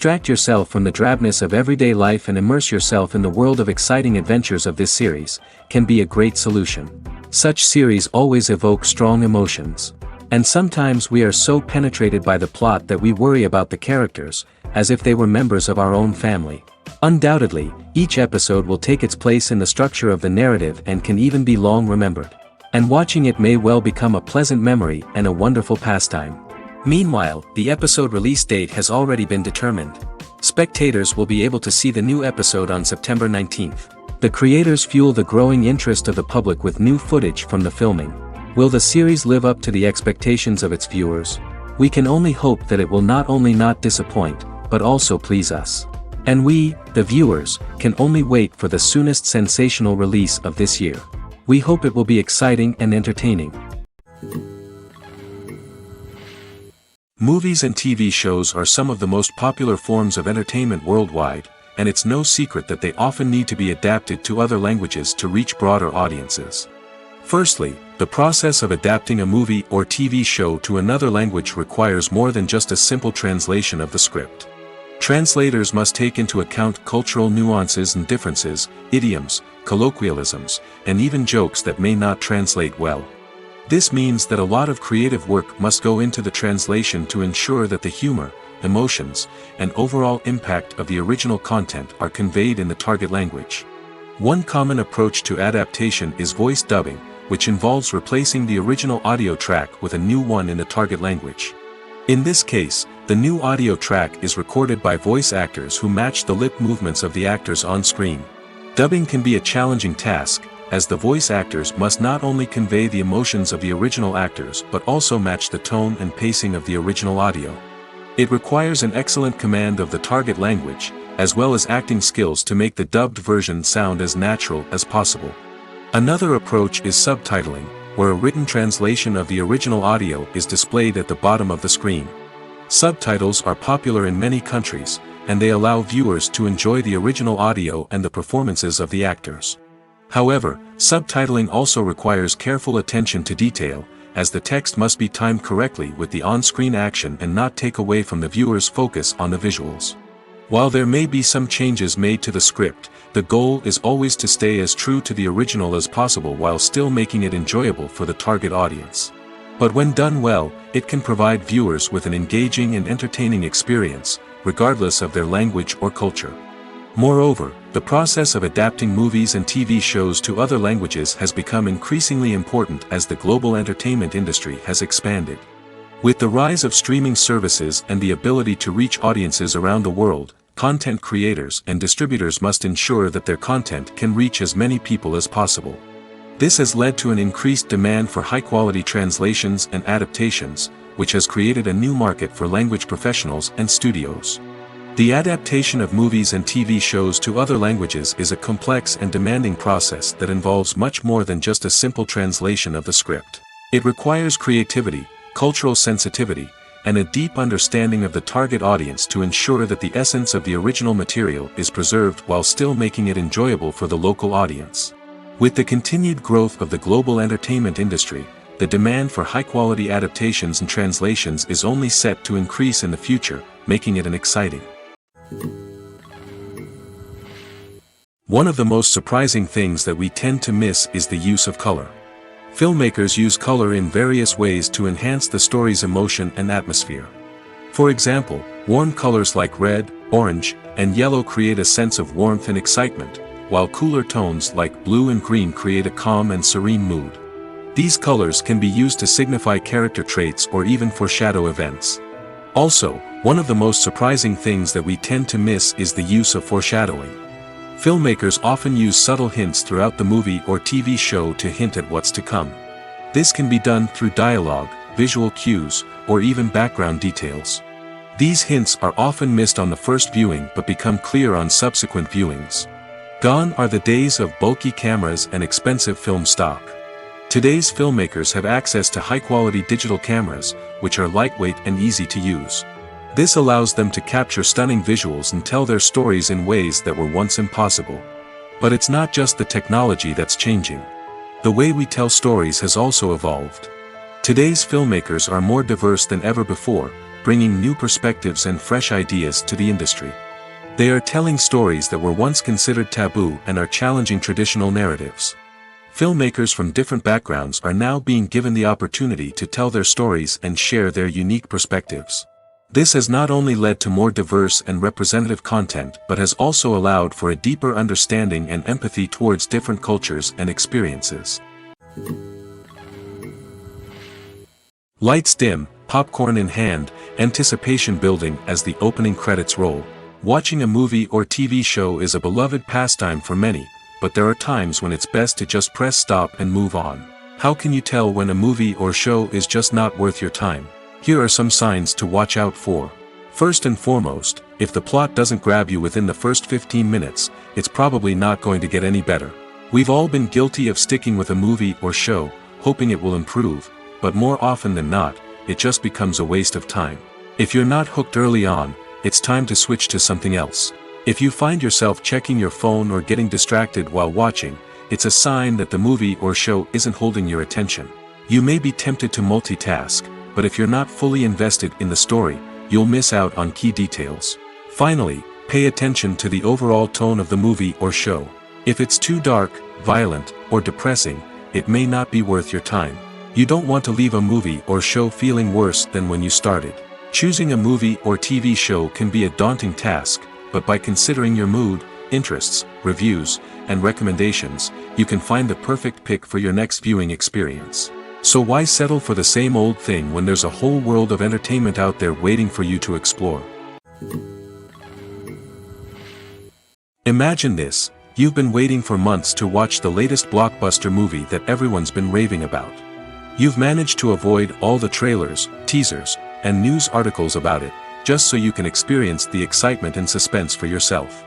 Distract yourself from the drabness of everyday life and immerse yourself in the world of exciting adventures of this series, can be a great solution. Such series always evoke strong emotions. And sometimes we are so penetrated by the plot that we worry about the characters, as if they were members of our own family. Undoubtedly, each episode will take its place in the structure of the narrative and can even be long remembered. And watching it may well become a pleasant memory and a wonderful pastime. Meanwhile, the episode release date has already been determined. Spectators will be able to see the new episode on September 19th. The creators fuel the growing interest of the public with new footage from the filming. Will the series live up to the expectations of its viewers? We can only hope that it will not only not disappoint, but also please us. And we, the viewers, can only wait for the soonest sensational release of this year. We hope it will be exciting and entertaining. Movies and TV shows are some of the most popular forms of entertainment worldwide, and it's no secret that they often need to be adapted to other languages to reach broader audiences. Firstly, the process of adapting a movie or TV show to another language requires more than just a simple translation of the script. Translators must take into account cultural nuances and differences, idioms, colloquialisms, and even jokes that may not translate well. This means that a lot of creative work must go into the translation to ensure that the humor, emotions, and overall impact of the original content are conveyed in the target language. One common approach to adaptation is voice dubbing, which involves replacing the original audio track with a new one in the target language. In this case, the new audio track is recorded by voice actors who match the lip movements of the actors on screen. Dubbing can be a challenging task, as the voice actors must not only convey the emotions of the original actors but also match the tone and pacing of the original audio. It requires an excellent command of the target language, as well as acting skills to make the dubbed version sound as natural as possible. Another approach is subtitling, where a written translation of the original audio is displayed at the bottom of the screen. Subtitles are popular in many countries, and they allow viewers to enjoy the original audio and the performances of the actors. However, subtitling also requires careful attention to detail, as the text must be timed correctly with the on-screen action and not take away from the viewer's focus on the visuals. While there may be some changes made to the script, the goal is always to stay as true to the original as possible while still making it enjoyable for the target audience. But when done well, it can provide viewers with an engaging and entertaining experience, regardless of their language or culture. Moreover, the process of adapting movies and TV shows to other languages has become increasingly important as the global entertainment industry has expanded. With the rise of streaming services and the ability to reach audiences around the world, content creators and distributors must ensure that their content can reach as many people as possible. This has led to an increased demand for high-quality translations and adaptations, which has created a new market for language professionals and studios. The adaptation of movies and TV shows to other languages is a complex and demanding process that involves much more than just a simple translation of the script. It requires creativity, cultural sensitivity, and a deep understanding of the target audience to ensure that the essence of the original material is preserved while still making it enjoyable for the local audience. With the continued growth of the global entertainment industry, the demand for high-quality adaptations and translations is only set to increase in the future, making it an exciting. One of the most surprising things that we tend to miss is the use of color. Filmmakers use color in various ways to enhance the story's emotion and atmosphere. For example, warm colors like red, orange, and yellow create a sense of warmth and excitement, while cooler tones like blue and green create a calm and serene mood. These colors can be used to signify character traits or even foreshadow events. Also, one of the most surprising things that we tend to miss is the use of foreshadowing. Filmmakers often use subtle hints throughout the movie or TV show to hint at what's to come. This can be done through dialogue, visual cues, or even background details. These hints are often missed on the first viewing but become clear on subsequent viewings. Gone are the days of bulky cameras and expensive film stock. Today's filmmakers have access to high-quality digital cameras, which are lightweight and easy to use. This allows them to capture stunning visuals and tell their stories in ways that were once impossible. But it's not just the technology that's changing. The way we tell stories has also evolved. Today's filmmakers are more diverse than ever before, bringing new perspectives and fresh ideas to the industry. They are telling stories that were once considered taboo and are challenging traditional narratives. Filmmakers from different backgrounds are now being given the opportunity to tell their stories and share their unique perspectives. This has not only led to more diverse and representative content but has also allowed for a deeper understanding and empathy towards different cultures and experiences. Lights dim, popcorn in hand, anticipation building as the opening credits roll. Watching a movie or TV show is a beloved pastime for many, but there are times when it's best to just press stop and move on. How can you tell when a movie or show is just not worth your time? Here are some signs to watch out for. First and foremost, if the plot doesn't grab you within the first 15 minutes, it's probably not going to get any better. We've all been guilty of sticking with a movie or show, hoping it will improve, but more often than not, it just becomes a waste of time. If you're not hooked early on, it's time to switch to something else. If you find yourself checking your phone or getting distracted while watching, it's a sign that the movie or show isn't holding your attention. You may be tempted to multitask, but if you're not fully invested in the story, you'll miss out on key details. Finally, pay attention to the overall tone of the movie or show. If it's too dark, violent, or depressing, it may not be worth your time. You don't want to leave a movie or show feeling worse than when you started. Choosing a movie or TV show can be a daunting task, but by considering your mood, interests, reviews, and recommendations, you can find the perfect pick for your next viewing experience. So why settle for the same old thing when there's a whole world of entertainment out there waiting for you to explore? Imagine this: you've been waiting for months to watch the latest blockbuster movie that everyone's been raving about. You've managed to avoid all the trailers, teasers, and news articles about it, just so you can experience the excitement and suspense for yourself.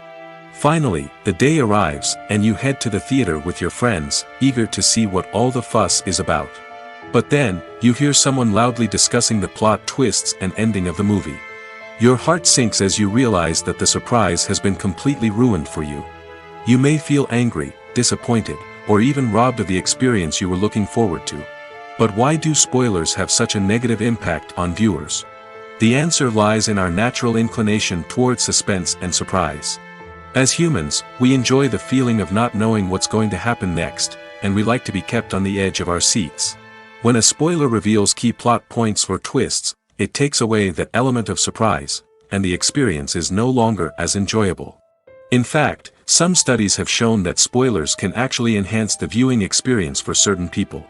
Finally, the day arrives, and you head to the theater with your friends, eager to see what all the fuss is about. But then, you hear someone loudly discussing the plot twists and ending of the movie. Your heart sinks as you realize that the surprise has been completely ruined for you. You may feel angry, disappointed, or even robbed of the experience you were looking forward to. But why do spoilers have such a negative impact on viewers? The answer lies in our natural inclination toward suspense and surprise. As humans, we enjoy the feeling of not knowing what's going to happen next, and we like to be kept on the edge of our seats. When a spoiler reveals key plot points or twists, it takes away that element of surprise, and the experience is no longer as enjoyable. In fact, some studies have shown that spoilers can actually enhance the viewing experience for certain people.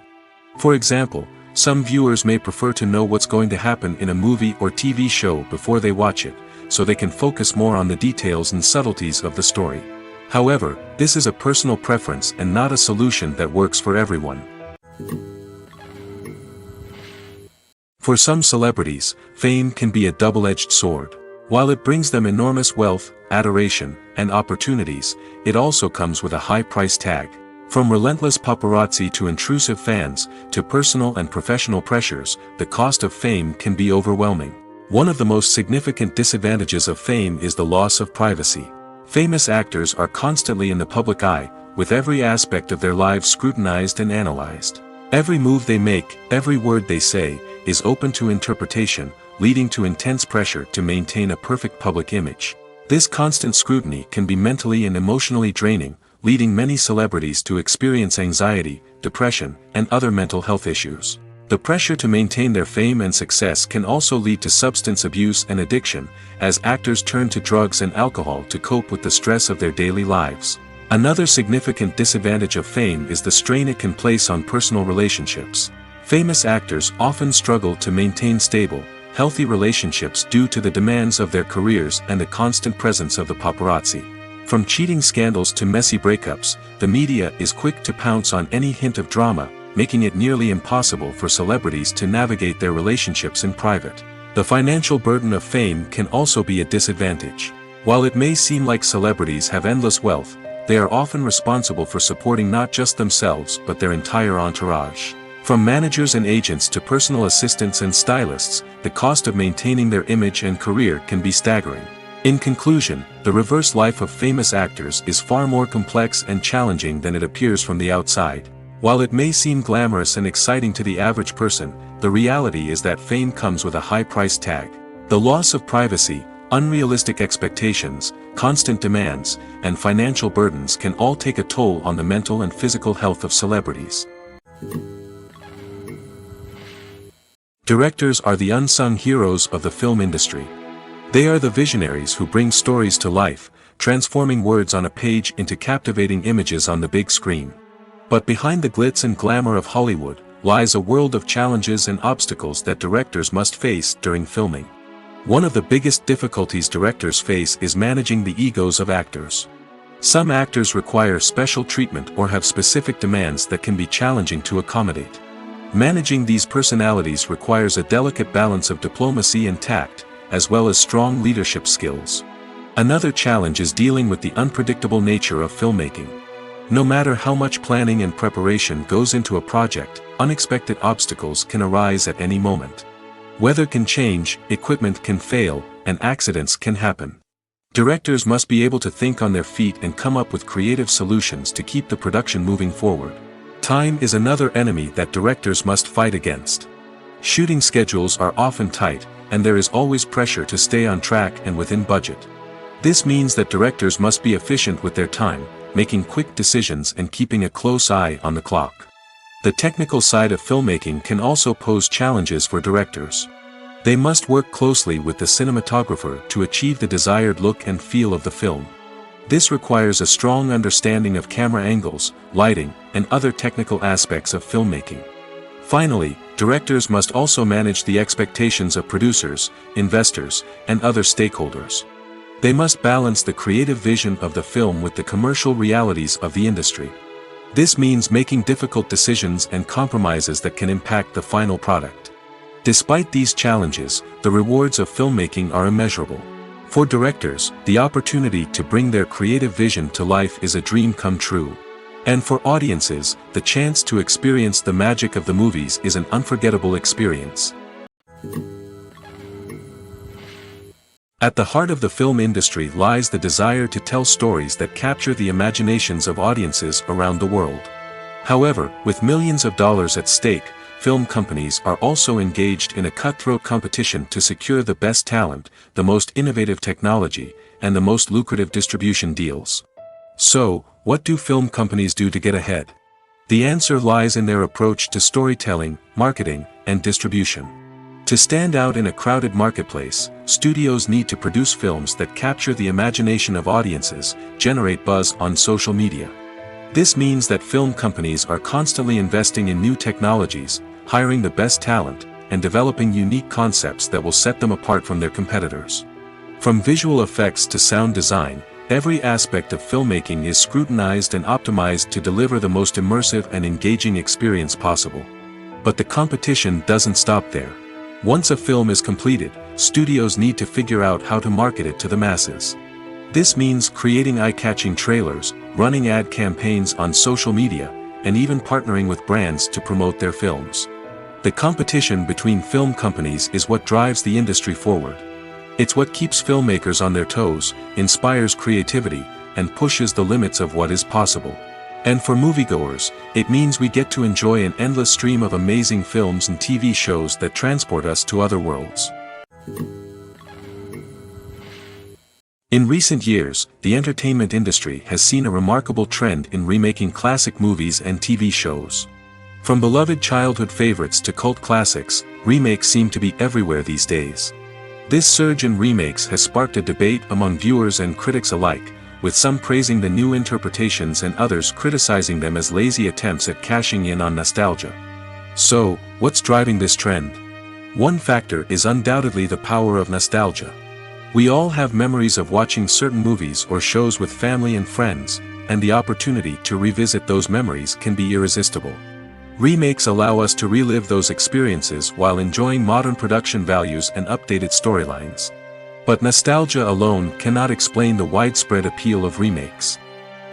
For example, some viewers may prefer to know what's going to happen in a movie or TV show before they watch it, so they can focus more on the details and subtleties of the story. However, this is a personal preference and not a solution that works for everyone. For some celebrities, fame can be a double-edged sword. While it brings them enormous wealth, adoration, and opportunities, it also comes with a high price tag. From relentless paparazzi to intrusive fans, to personal and professional pressures, the cost of fame can be overwhelming. One of the most significant disadvantages of fame is the loss of privacy. Famous actors are constantly in the public eye, with every aspect of their lives scrutinized and analyzed. Every move they make, every word they say, is open to interpretation, leading to intense pressure to maintain a perfect public image. This constant scrutiny can be mentally and emotionally draining, leading many celebrities to experience anxiety, depression, and other mental health issues. The pressure to maintain their fame and success can also lead to substance abuse and addiction, as actors turn to drugs and alcohol to cope with the stress of their daily lives. Another significant disadvantage of fame is the strain it can place on personal relationships. Famous actors often struggle to maintain stable, healthy relationships due to the demands of their careers and the constant presence of the paparazzi. From cheating scandals to messy breakups, the media is quick to pounce on any hint of drama, making it nearly impossible for celebrities to navigate their relationships in private. The financial burden of fame can also be a disadvantage. While it may seem like celebrities have endless wealth, they are often responsible for supporting not just themselves but their entire entourage. From managers and agents to personal assistants and stylists, the cost of maintaining their image and career can be staggering. In conclusion, the reverse life of famous actors is far more complex and challenging than it appears from the outside. While it may seem glamorous and exciting to the average person, the reality is that fame comes with a high price tag. The loss of privacy, unrealistic expectations, constant demands, and financial burdens can all take a toll on the mental and physical health of celebrities. Directors are the unsung heroes of the film industry. They are the visionaries who bring stories to life, transforming words on a page into captivating images on the big screen. But behind the glitz and glamour of Hollywood, lies a world of challenges and obstacles that directors must face during filming. One of the biggest difficulties directors face is managing the egos of actors. Some actors require special treatment or have specific demands that can be challenging to accommodate. Managing these personalities requires a delicate balance of diplomacy and tact, as well as strong leadership skills. Another challenge is dealing with the unpredictable nature of filmmaking. No matter how much planning and preparation goes into a project, unexpected obstacles can arise at any moment. Weather can change, equipment can fail, and accidents can happen. Directors must be able to think on their feet and come up with creative solutions to keep the production moving forward. Time is another enemy that directors must fight against. Shooting schedules are often tight, and there is always pressure to stay on track and within budget. This means that directors must be efficient with their time, making quick decisions and keeping a close eye on the clock. The technical side of filmmaking can also pose challenges for directors. They must work closely with the cinematographer to achieve the desired look and feel of the film. This requires a strong understanding of camera angles, lighting, and other technical aspects of filmmaking. Finally, directors must also manage the expectations of producers, investors, and other stakeholders. They must balance the creative vision of the film with the commercial realities of the industry. This means making difficult decisions and compromises that can impact the final product. Despite these challenges, the rewards of filmmaking are immeasurable. For directors, the opportunity to bring their creative vision to life is a dream come true. And for audiences, the chance to experience the magic of the movies is an unforgettable experience. At the heart of the film industry lies the desire to tell stories that capture the imaginations of audiences around the world. However, with millions of dollars at stake, film companies are also engaged in a cutthroat competition to secure the best talent, the most innovative technology, and the most lucrative distribution deals. So, what do film companies do to get ahead? The answer lies in their approach to storytelling, marketing, and distribution. To stand out in a crowded marketplace, studios need to produce films that capture the imagination of audiences, generate buzz on social media. This means that film companies are constantly investing in new technologies, hiring the best talent, and developing unique concepts that will set them apart from their competitors. From visual effects to sound design, every aspect of filmmaking is scrutinized and optimized to deliver the most immersive and engaging experience possible. But the competition doesn't stop there. Once a film is completed, studios need to figure out how to market it to the masses. This means creating eye-catching trailers, running ad campaigns on social media, and even partnering with brands to promote their films. The competition between film companies is what drives the industry forward. It's what keeps filmmakers on their toes, inspires creativity, and pushes the limits of what is possible. And for moviegoers, it means we get to enjoy an endless stream of amazing films and TV shows that transport us to other worlds. In recent years, the entertainment industry has seen a remarkable trend in remaking classic movies and TV shows. From beloved childhood favorites to cult classics, remakes seem to be everywhere these days. This surge in remakes has sparked a debate among viewers and critics alike, with some praising the new interpretations and others criticizing them as lazy attempts at cashing in on nostalgia. So, what's driving this trend? One factor is undoubtedly the power of nostalgia. We all have memories of watching certain movies or shows with family and friends, and the opportunity to revisit those memories can be irresistible. Remakes allow us to relive those experiences while enjoying modern production values and updated storylines. But nostalgia alone cannot explain the widespread appeal of remakes.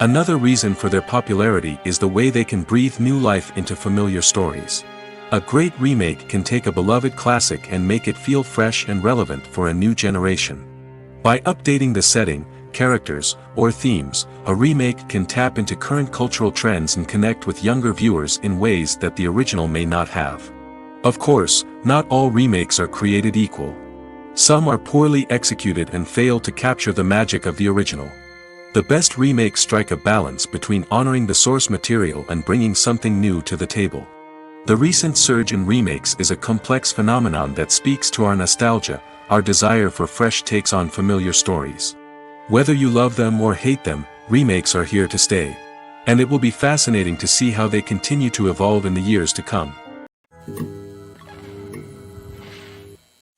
Another reason for their popularity is the way they can breathe new life into familiar stories. A great remake can take a beloved classic and make it feel fresh and relevant for a new generation. By updating the setting, characters, or themes, a remake can tap into current cultural trends and connect with younger viewers in ways that the original may not have. Of course, not all remakes are created equal. Some are poorly executed and fail to capture the magic of the original. The best remakes strike a balance between honoring the source material and bringing something new to the table. The recent surge in remakes is a complex phenomenon that speaks to our nostalgia, our desire for fresh takes on familiar stories. Whether you love them or hate them, remakes are here to stay. And it will be fascinating to see how they continue to evolve in the years to come.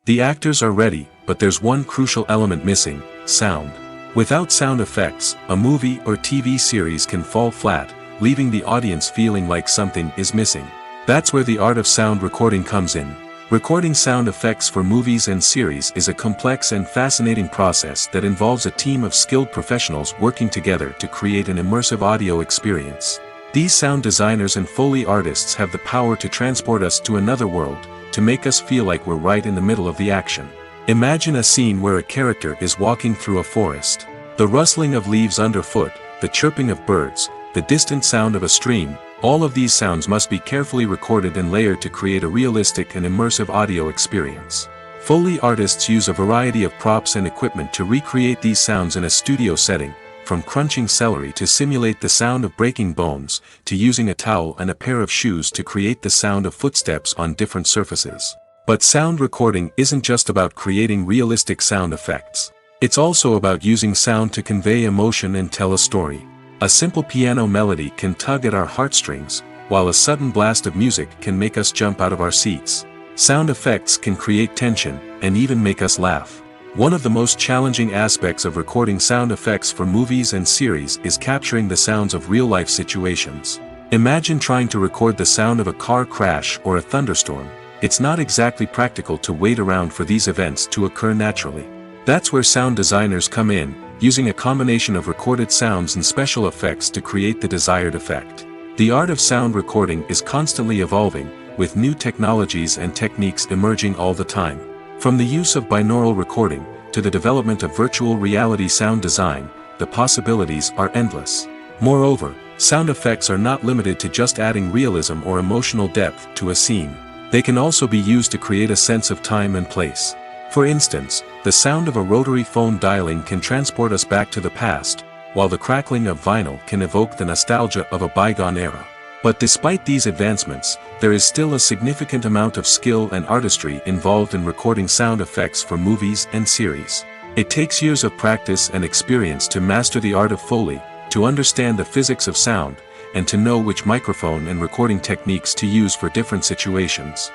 The actors are ready, but there's one crucial element missing: sound. Without sound effects, a movie or TV series can fall flat, leaving the audience feeling like something is missing. That's where the art of sound recording comes in. Recording sound effects for movies and series is a complex and fascinating process that involves a team of skilled professionals working together to create an immersive audio experience. These sound designers and Foley artists have the power to transport us to another world, to make us feel like we're right in the middle of the action. Imagine a scene where a character is walking through a forest. The rustling of leaves underfoot, the chirping of birds, the distant sound of a stream, all of these sounds must be carefully recorded and layered to create a realistic and immersive audio experience. Foley artists use a variety of props and equipment to recreate these sounds in a studio setting, from crunching celery to simulate the sound of breaking bones, to using a towel and a pair of shoes to create the sound of footsteps on different surfaces. But sound recording isn't just about creating realistic sound effects. It's also about using sound to convey emotion and tell a story. A simple piano melody can tug at our heartstrings, while a sudden blast of music can make us jump out of our seats. Sound effects can create tension, and even make us laugh. One of the most challenging aspects of recording sound effects for movies and series is capturing the sounds of real-life situations. Imagine trying to record the sound of a car crash or a thunderstorm. It's not exactly practical to wait around for these events to occur naturally. That's where sound designers come in, using a combination of recorded sounds and special effects to create the desired effect. The art of sound recording is constantly evolving, with new technologies and techniques emerging all the time. From the use of binaural recording, to the development of virtual reality sound design, the possibilities are endless. Moreover, sound effects are not limited to just adding realism or emotional depth to a scene. They can also be used to create a sense of time and place. For instance, the sound of a rotary phone dialing can transport us back to the past, while the crackling of vinyl can evoke the nostalgia of a bygone era. But despite these advancements, there is still a significant amount of skill and artistry involved in recording sound effects for movies and series. It takes years of practice and experience to master the art of Foley, to understand the physics of sound, and to know which microphone and recording techniques to use for different situations.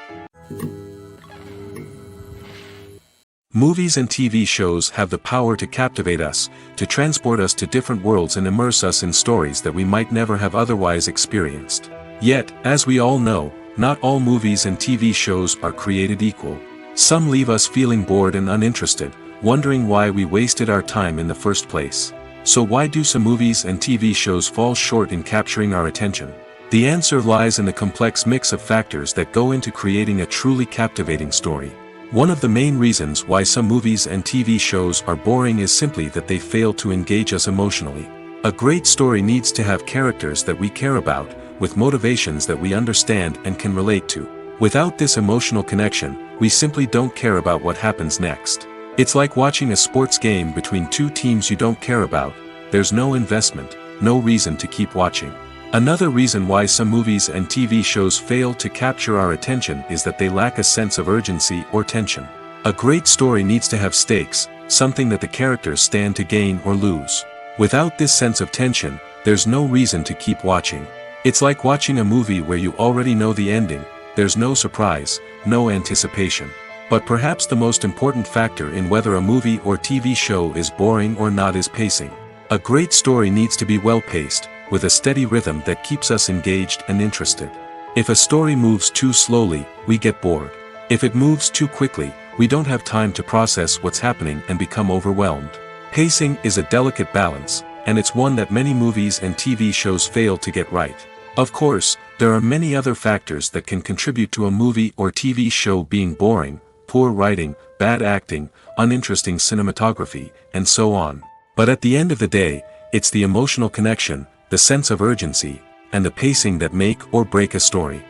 Movies and TV shows have the power to captivate us, to transport us to different worlds and immerse us in stories that we might never have otherwise experienced. Yet, as we all know, not all movies and TV shows are created equal. Some leave us feeling bored and uninterested, wondering why we wasted our time in the first place. So why do some movies and TV shows fall short in capturing our attention? The answer lies in the complex mix of factors that go into creating a truly captivating story. One of the main reasons why some movies and TV shows are boring is simply that they fail to engage us emotionally. A great story needs to have characters that we care about, with motivations that we understand and can relate to. Without this emotional connection, we simply don't care about what happens next. It's like watching a sports game between two teams you don't care about. There's no investment, no reason to keep watching. Another reason why some movies and TV shows fail to capture our attention is that they lack a sense of urgency or tension. A great story needs to have stakes, something that the characters stand to gain or lose. Without this sense of tension, there's no reason to keep watching. It's like watching a movie where you already know the ending, there's no surprise, no anticipation. But perhaps the most important factor in whether a movie or TV show is boring or not is pacing. A great story needs to be well-paced, with a steady rhythm that keeps us engaged and interested. If a story moves too slowly, we get bored. If it moves too quickly, we don't have time to process what's happening and become overwhelmed. Pacing is a delicate balance, and it's one that many movies and TV shows fail to get right. Of course, there are many other factors that can contribute to a movie or TV show being boring: poor writing, bad acting, uninteresting cinematography, and so on. But at the end of the day, it's the emotional connection, the sense of urgency, and the pacing that make or break a story.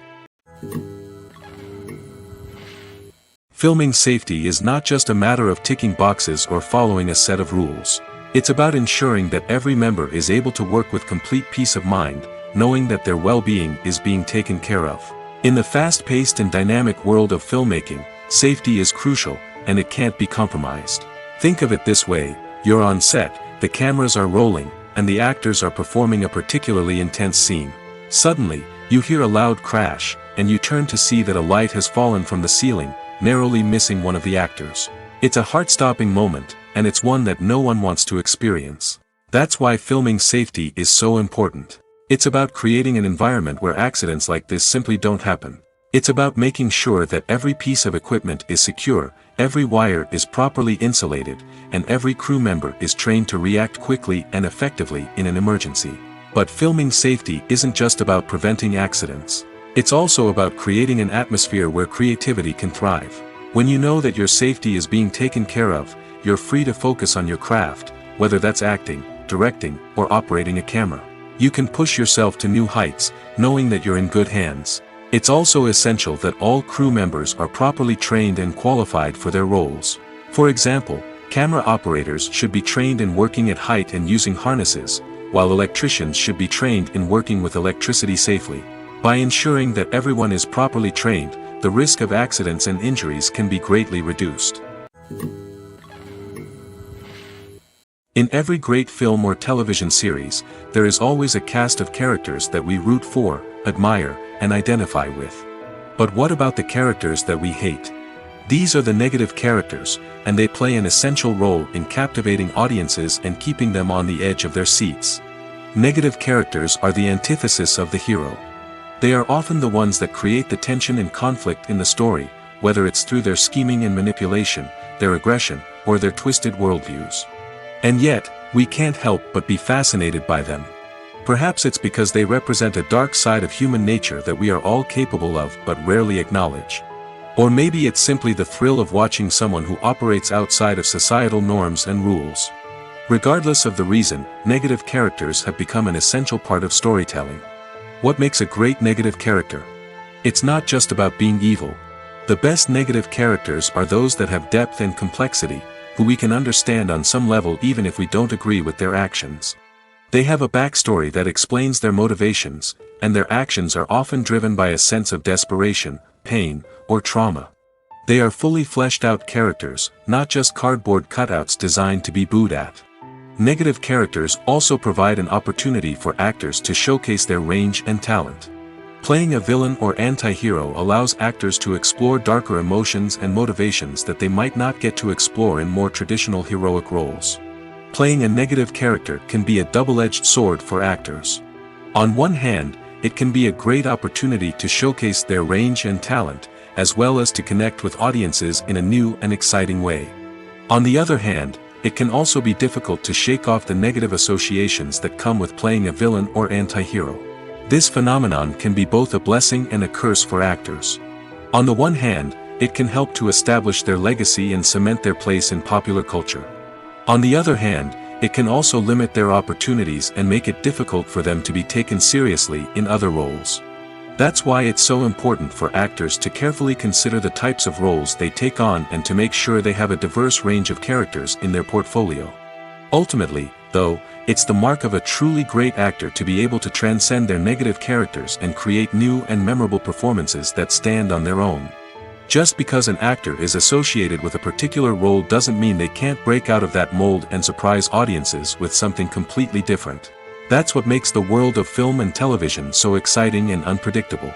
Filming safety is not just a matter of ticking boxes or following a set of rules. It's about ensuring that every member is able to work with complete peace of mind, knowing that their well-being is being taken care of. In the fast-paced and dynamic world of filmmaking, safety is crucial, and it can't be compromised. Think of it this way: you're on set, the cameras are rolling, and the actors are performing a particularly intense scene. Suddenly, you hear a loud crash, and you turn to see that a light has fallen from the ceiling, narrowly missing one of the actors. It's a heart-stopping moment, and it's one that no one wants to experience. That's why filming safety is so important. It's about creating an environment where accidents like this simply don't happen. It's about making sure that every piece of equipment is secure, every wire is properly insulated, and every crew member is trained to react quickly and effectively in an emergency. But filming safety isn't just about preventing accidents. It's also about creating an atmosphere where creativity can thrive. When you know that your safety is being taken care of, you're free to focus on your craft, whether that's acting, directing, or operating a camera. You can push yourself to new heights, knowing that you're in good hands. It's also essential that all crew members are properly trained and qualified for their roles. For example, camera operators should be trained in working at height and using harnesses, while electricians should be trained in working with electricity safely. By ensuring that everyone is properly trained, the risk of accidents and injuries can be greatly reduced. In every great film or television series, there is always a cast of characters that we root for, admire, and identify with. But what about the characters that we hate? These are the negative characters, and they play an essential role in captivating audiences and keeping them on the edge of their seats. Negative characters are the antithesis of the hero. They are often the ones that create the tension and conflict in the story, whether it's through their scheming and manipulation, their aggression, or their twisted worldviews. And yet, we can't help but be fascinated by them. Perhaps it's because they represent a dark side of human nature that we are all capable of but rarely acknowledge. Or maybe it's simply the thrill of watching someone who operates outside of societal norms and rules. Regardless of the reason, negative characters have become an essential part of storytelling. What makes a great negative character? It's not just about being evil. The best negative characters are those that have depth and complexity, who we can understand on some level even if we don't agree with their actions. They have a backstory that explains their motivations, and their actions are often driven by a sense of desperation, pain, or trauma. They are fully fleshed out characters, not just cardboard cutouts designed to be booed at. Negative characters also provide an opportunity for actors to showcase their range and talent. Playing a villain or anti-hero allows actors to explore darker emotions and motivations that they might not get to explore in more traditional heroic roles. Playing a negative character can be a double-edged sword for actors. On one hand, it can be a great opportunity to showcase their range and talent, as well as to connect with audiences in a new and exciting way. On the other hand, it can also be difficult to shake off the negative associations that come with playing a villain or anti-hero. This phenomenon can be both a blessing and a curse for actors. On the one hand, it can help to establish their legacy and cement their place in popular culture. On the other hand, it can also limit their opportunities and make it difficult for them to be taken seriously in other roles. That's why it's so important for actors to carefully consider the types of roles they take on and to make sure they have a diverse range of characters in their portfolio. Ultimately, though, it's the mark of a truly great actor to be able to transcend their negative characters and create new and memorable performances that stand on their own. Just because an actor is associated with a particular role doesn't mean they can't break out of that mold and surprise audiences with something completely different. That's what makes the world of film and television so exciting and unpredictable.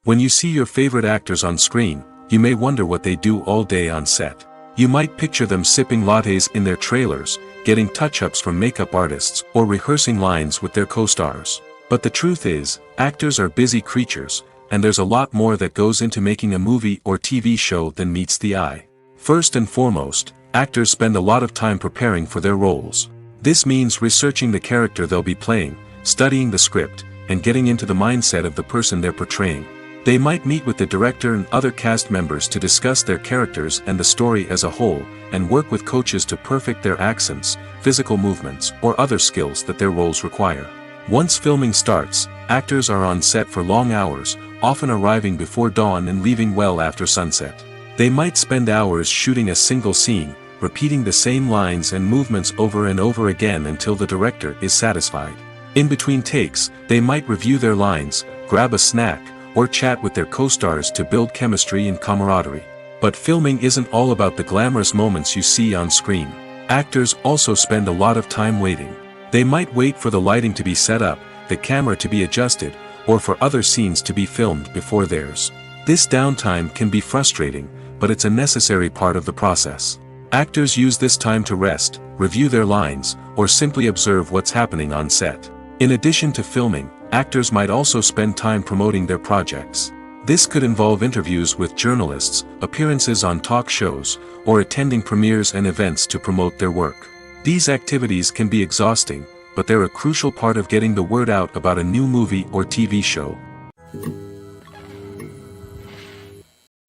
When you see your favorite actors on screen, you may wonder what they do all day on set. You might picture them sipping lattes in their trailers, getting touch-ups from makeup artists, or rehearsing lines with their co-stars. But the truth is, actors are busy creatures, and there's a lot more that goes into making a movie or TV show than meets the eye. First and foremost, actors spend a lot of time preparing for their roles. This means researching the character they'll be playing, studying the script, and getting into the mindset of the person they're portraying. They might meet with the director and other cast members to discuss their characters and the story as a whole, and work with coaches to perfect their accents, physical movements, or other skills that their roles require. Once filming starts, actors are on set for long hours, often arriving before dawn and leaving well after sunset. They might spend hours shooting a single scene, repeating the same lines and movements over and over again until the director is satisfied. In between takes, they might review their lines, grab a snack, or chat with their co-stars to build chemistry and camaraderie. But filming isn't all about the glamorous moments you see on screen. Actors also spend a lot of time waiting. They might wait for the lighting to be set up, the camera to be adjusted, or for other scenes to be filmed before theirs. This downtime can be frustrating, but it's a necessary part of the process. Actors use this time to rest, review their lines, or simply observe what's happening on set. In addition to filming, actors might also spend time promoting their projects. This could involve interviews with journalists, appearances on talk shows, or attending premieres and events to promote their work. These activities can be exhausting, but they're a crucial part of getting the word out about a new movie or TV show.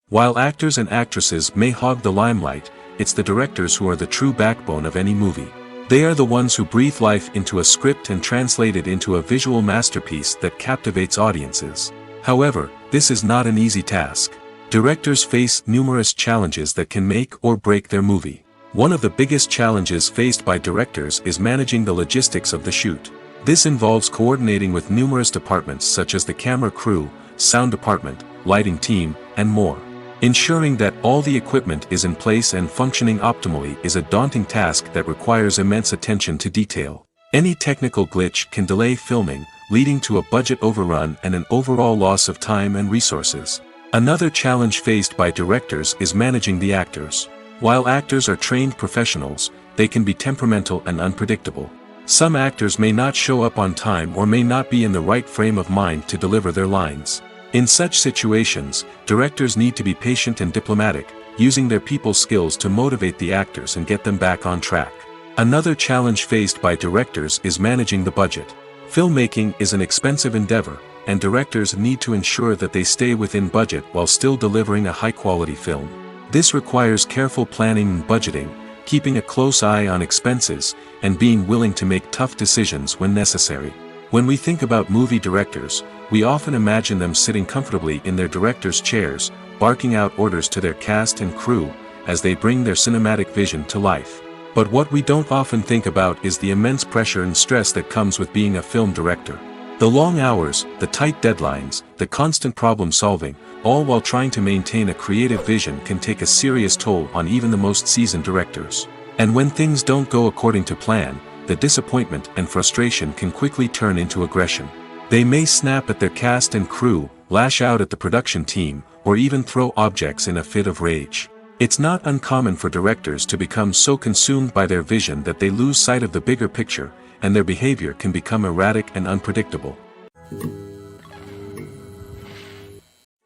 While actors and actresses may hog the limelight, it's the directors who are the true backbone of any movie. They are the ones who breathe life into a script and translate it into a visual masterpiece that captivates audiences. However, this is not an easy task. Directors face numerous challenges that can make or break their movie. One of the biggest challenges faced by directors is managing the logistics of the shoot. This involves coordinating with numerous departments such as the camera crew, sound department, lighting team, and more. Ensuring that all the equipment is in place and functioning optimally is a daunting task that requires immense attention to detail. Any technical glitch can delay filming, leading to a budget overrun and an overall loss of time and resources. Another challenge faced by directors is managing the actors. While actors are trained professionals, they can be temperamental and unpredictable. Some actors may not show up on time or may not be in the right frame of mind to deliver their lines. In such situations, directors need to be patient and diplomatic, using their people skills to motivate the actors and get them back on track. Another challenge faced by directors is managing the budget. Filmmaking is an expensive endeavor, and directors need to ensure that they stay within budget while still delivering a high-quality film. This requires careful planning and budgeting, keeping a close eye on expenses, and being willing to make tough decisions when necessary. When we think about movie directors, we often imagine them sitting comfortably in their director's chairs, barking out orders to their cast and crew, as they bring their cinematic vision to life. But what we don't often think about is the immense pressure and stress that comes with being a film director. The long hours, the tight deadlines, the constant problem solving, all while trying to maintain a creative vision can take a serious toll on even the most seasoned directors. And when things don't go according to plan, the disappointment and frustration can quickly turn into aggression. They may snap at their cast and crew, lash out at the production team, or even throw objects in a fit of rage. It's not uncommon for directors to become so consumed by their vision that they lose sight of the bigger picture, and their behavior can become erratic and unpredictable.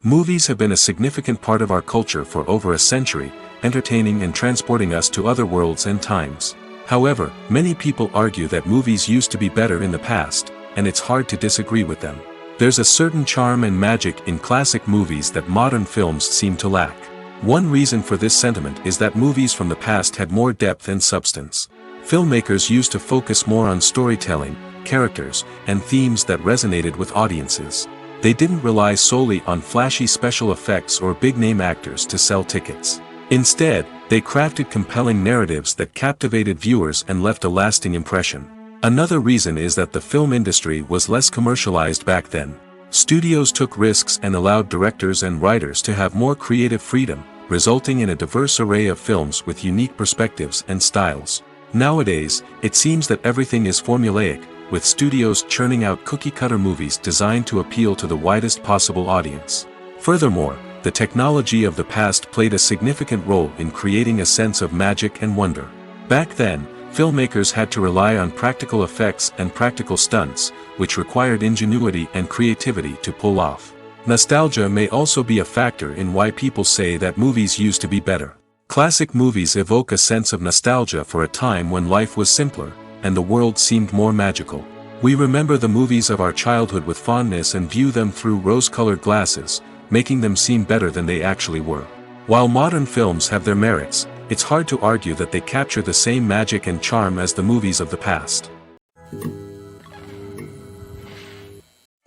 Movies have been a significant part of our culture for over a century, entertaining and transporting us to other worlds and times. However, many people argue that movies used to be better in the past, and it's hard to disagree with them. There's a certain charm and magic in classic movies that modern films seem to lack. One reason for this sentiment is that movies from the past had more depth and substance. Filmmakers used to focus more on storytelling, characters, and themes that resonated with audiences. They didn't rely solely on flashy special effects or big-name actors to sell tickets. Instead, They crafted compelling narratives that captivated viewers and left a lasting impression. Another reason is that the film industry was less commercialized back then. Studios took risks and allowed directors and writers to have more creative freedom, resulting in a diverse array of films with unique perspectives and styles. Nowadays, it seems that everything is formulaic, with studios churning out cookie-cutter movies designed to appeal to the widest possible audience. Furthermore, the technology of the past played a significant role in creating a sense of magic and wonder. Back then, filmmakers had to rely on practical effects and practical stunts, which required ingenuity and creativity to pull off. Nostalgia may also be a factor in why people say that movies used to be better. Classic movies evoke a sense of nostalgia for a time when life was simpler, and the world seemed more magical. We remember the movies of our childhood with fondness and view them through rose-colored glasses, making them seem better than they actually were. While modern films have their merits, it's hard to argue that they capture the same magic and charm as the movies of the past.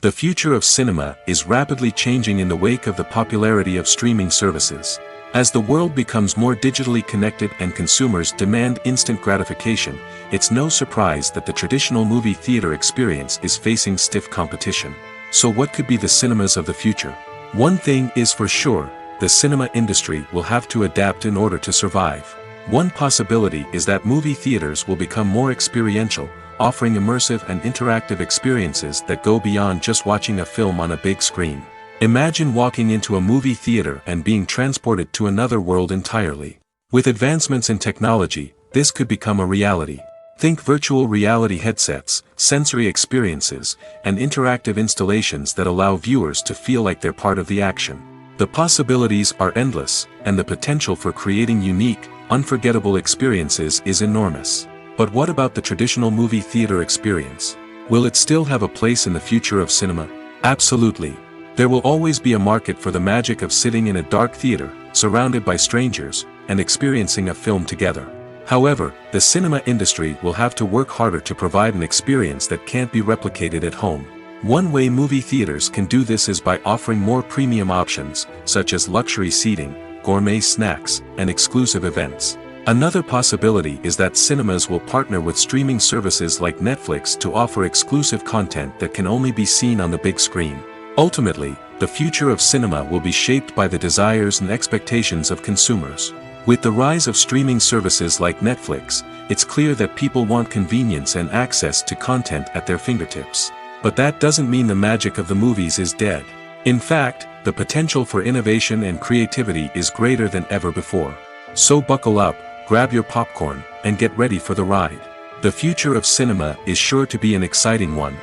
The future of cinema is rapidly changing in the wake of the popularity of streaming services. As the world becomes more digitally connected and consumers demand instant gratification, it's no surprise that the traditional movie theater experience is facing stiff competition. So what could be the cinemas of the future? One thing is for sure, the cinema industry will have to adapt in order to survive. One possibility is that movie theaters will become more experiential, offering immersive and interactive experiences that go beyond just watching a film on a big screen. Imagine walking into a movie theater and being transported to another world entirely. With advancements in technology, this could become a reality. Think virtual reality headsets, sensory experiences, and interactive installations that allow viewers to feel like they're part of the action. The possibilities are endless, and the potential for creating unique, unforgettable experiences is enormous. But what about the traditional movie theater experience? Will it still have a place in the future of cinema? Absolutely. There will always be a market for the magic of sitting in a dark theater, surrounded by strangers, and experiencing a film together. However, the cinema industry will have to work harder to provide an experience that can't be replicated at home. One way movie theaters can do this is by offering more premium options, such as luxury seating, gourmet snacks, and exclusive events. Another possibility is that cinemas will partner with streaming services like Netflix to offer exclusive content that can only be seen on the big screen. Ultimately, the future of cinema will be shaped by the desires and expectations of consumers. With the rise of streaming services like Netflix, it's clear that people want convenience and access to content at their fingertips. But that doesn't mean the magic of the movies is dead. In fact, the potential for innovation and creativity is greater than ever before. So buckle up, grab your popcorn, and get ready for the ride. The future of cinema is sure to be an exciting one.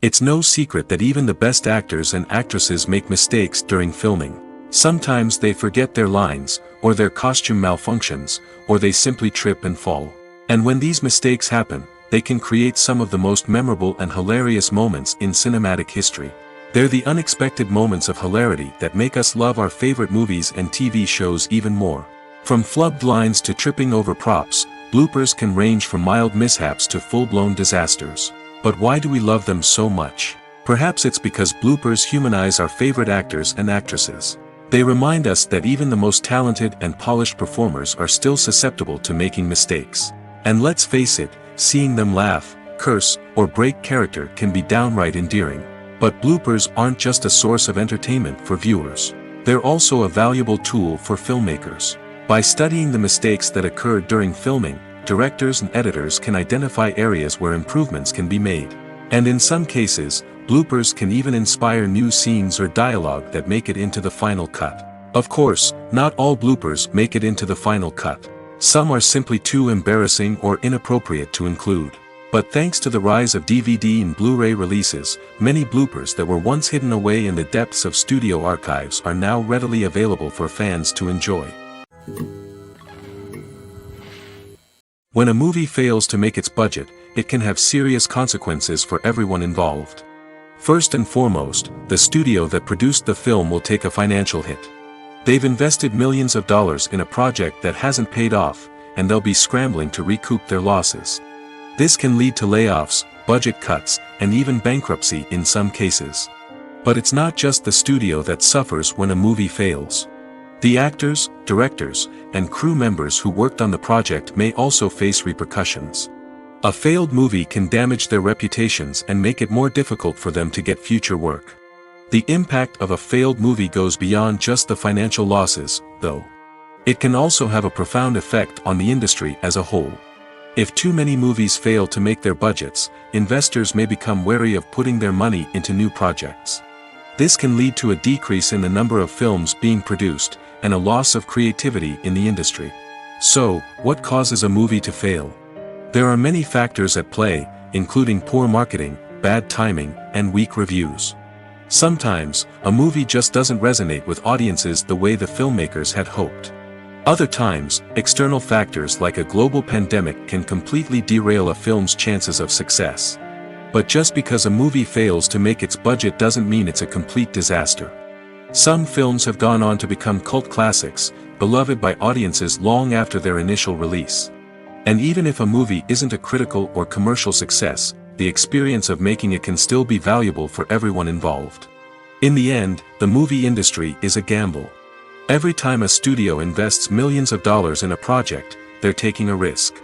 It's no secret that even the best actors and actresses make mistakes during filming. Sometimes they forget their lines, or their costume malfunctions, or they simply trip and fall. And when these mistakes happen, they can create some of the most memorable and hilarious moments in cinematic history. They're the unexpected moments of hilarity that make us love our favorite movies and TV shows even more. From flubbed lines to tripping over props, bloopers can range from mild mishaps to full-blown disasters. But why do we love them so much? Perhaps it's because bloopers humanize our favorite actors and actresses. They remind us that even the most talented and polished performers are still susceptible to making mistakes. And let's face it, seeing them laugh, curse, or break character can be downright endearing. But bloopers aren't just a source of entertainment for viewers. They're also a valuable tool for filmmakers. By studying the mistakes that occurred during filming, directors and editors can identify areas where improvements can be made. And in some cases, bloopers can even inspire new scenes or dialogue that make it into the final cut. Of course, not all bloopers make it into the final cut. Some are simply too embarrassing or inappropriate to include. But thanks to the rise of DVD and Blu-ray releases, many bloopers that were once hidden away in the depths of studio archives are now readily available for fans to enjoy. When a movie fails to make its budget, it can have serious consequences for everyone involved. First and foremost, the studio that produced the film will take a financial hit. They've invested millions of dollars in a project that hasn't paid off, and they'll be scrambling to recoup their losses. This can lead to layoffs, budget cuts, and even bankruptcy in some cases. But it's not just the studio that suffers when a movie fails. The actors, directors, and crew members who worked on the project may also face repercussions. A failed movie can damage their reputations and make it more difficult for them to get future work. The impact of a failed movie goes beyond just the financial losses, though. It can also have a profound effect on the industry as a whole. If too many movies fail to make their budgets, investors may become wary of putting their money into new projects. This can lead to a decrease in the number of films being produced, and a loss of creativity in the industry. So, what causes a movie to fail? There are many factors at play, including poor marketing, bad timing, and weak reviews. Sometimes, a movie just doesn't resonate with audiences the way the filmmakers had hoped. Other times, external factors like a global pandemic can completely derail a film's chances of success. But just because a movie fails to make its budget doesn't mean it's a complete disaster. Some films have gone on to become cult classics, beloved by audiences long after their initial release. And even if a movie isn't a critical or commercial success, the experience of making it can still be valuable for everyone involved. In the end, the movie industry is a gamble. Every time a studio invests millions of dollars in a project, they're taking a risk.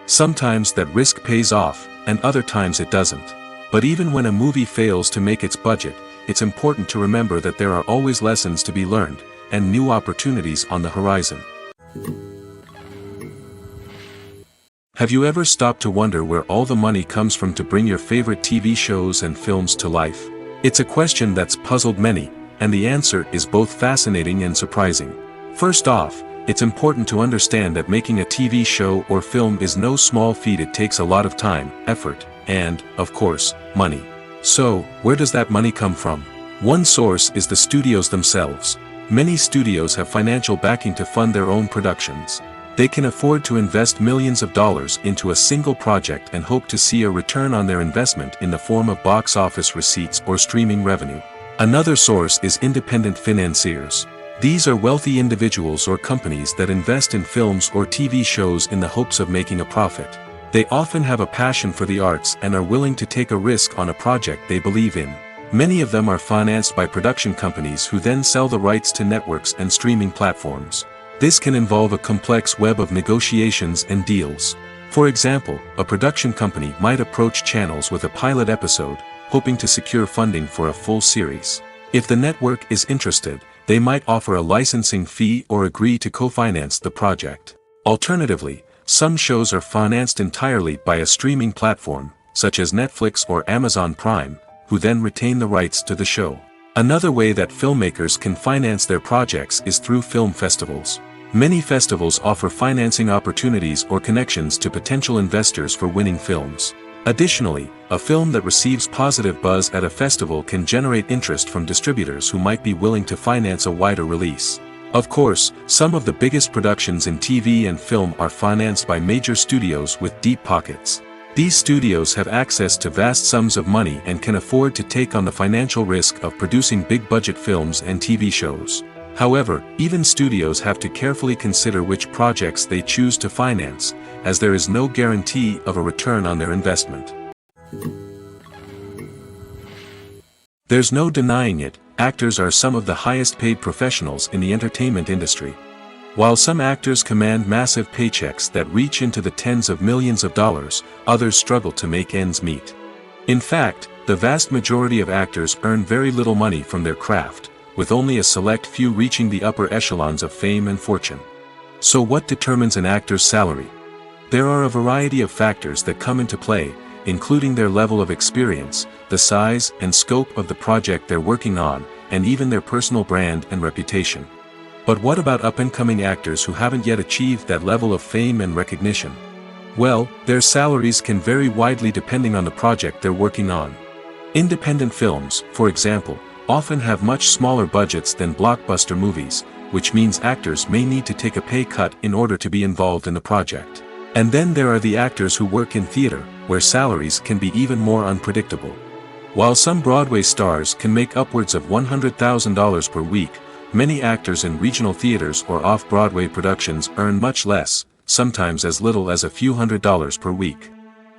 Sometimes that risk pays off, and other times it doesn't. But even when a movie fails to make its budget, it's important to remember that there are always lessons to be learned, and new opportunities on the horizon. Have you ever stopped to wonder where all the money comes from to bring your favorite TV shows and films to life? It's a question that's puzzled many, and the answer is both fascinating and surprising. First off, it's important to understand that making a TV show or film is no small feat. It takes a lot of time, effort, and, of course, money. So, where does that money come from? One source is the studios themselves. Many studios have financial backing to fund their own productions. They can afford to invest millions of dollars into a single project and hope to see a return on their investment in the form of box office receipts or streaming revenue. Another source is independent financiers. These are wealthy individuals or companies that invest in films or TV shows in the hopes of making a profit. They often have a passion for the arts and are willing to take a risk on a project they believe in. Many of them are financed by production companies who then sell the rights to networks and streaming platforms. This can involve a complex web of negotiations and deals. For example, a production company might approach channels with a pilot episode, hoping to secure funding for a full series. If the network is interested, they might offer a licensing fee or agree to co-finance the project. Alternatively, some shows are financed entirely by a streaming platform, such as Netflix or Amazon Prime, who then retain the rights to the show. Another way that filmmakers can finance their projects is through film festivals. Many festivals offer financing opportunities or connections to potential investors for winning films. Additionally, a film that receives positive buzz at a festival can generate interest from distributors who might be willing to finance a wider release. Of course, some of the biggest productions in TV and film are financed by major studios with deep pockets. These studios have access to vast sums of money and can afford to take on the financial risk of producing big-budget films and TV shows. However, even studios have to carefully consider which projects they choose to finance, as there is no guarantee of a return on their investment. There's no denying it, actors are some of the highest-paid professionals in the entertainment industry. While some actors command massive paychecks that reach into the tens of millions of dollars, others struggle to make ends meet. In fact, the vast majority of actors earn very little money from their craft, with only a select few reaching the upper echelons of fame and fortune. So what determines an actor's salary? There are a variety of factors that come into play, including their level of experience, the size and scope of the project they're working on, and even their personal brand and reputation. But what about up-and-coming actors who haven't yet achieved that level of fame and recognition? Well, their salaries can vary widely depending on the project they're working on. Independent films, for example, often have much smaller budgets than blockbuster movies, which means actors may need to take a pay cut in order to be involved in the project. And then there are the actors who work in theater, where salaries can be even more unpredictable. While some Broadway stars can make upwards of $100,000 per week, many actors in regional theaters or off-Broadway productions earn much less, sometimes as little as a few $100s per week.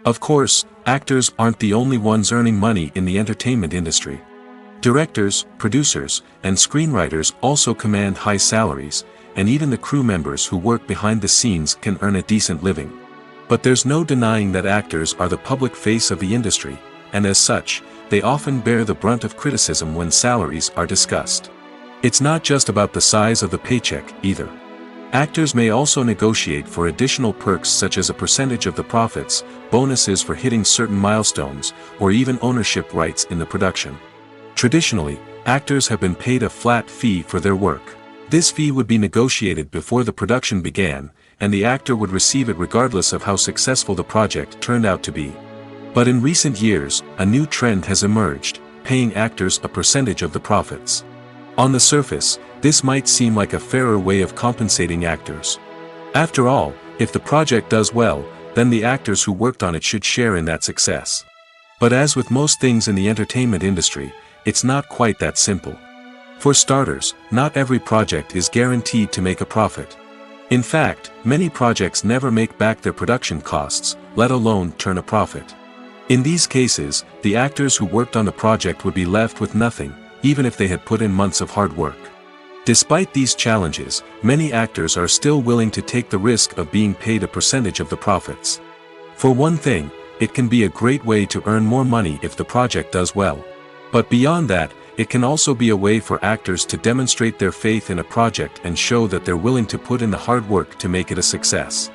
Of course, actors aren't the only ones earning money in the entertainment industry. Directors, producers, and screenwriters also command high salaries, and even the crew members who work behind the scenes can earn a decent living. But there's no denying that actors are the public face of the industry, and as such, they often bear the brunt of criticism when salaries are discussed. It's not just about the size of the paycheck, either. Actors may also negotiate for additional perks such as a percentage of the profits, bonuses for hitting certain milestones, or even ownership rights in the production. Traditionally, actors have been paid a flat fee for their work. This fee would be negotiated before the production began, and the actor would receive it regardless of how successful the project turned out to be. But in recent years, a new trend has emerged, paying actors a percentage of the profits. On the surface, this might seem like a fairer way of compensating actors. After all, if the project does well, then the actors who worked on it should share in that success. But as with most things in the entertainment industry, it's not quite that simple. For starters, not every project is guaranteed to make a profit. In fact, many projects never make back their production costs, let alone turn a profit. In these cases, the actors who worked on the project would be left with nothing, even if they had put in months of hard work. Despite these challenges, many actors are still willing to take the risk of being paid a percentage of the profits. For one thing, it can be a great way to earn more money if the project does well. But beyond that, it can also be a way for actors to demonstrate their faith in a project and show that they're willing to put in the hard work to make it a success.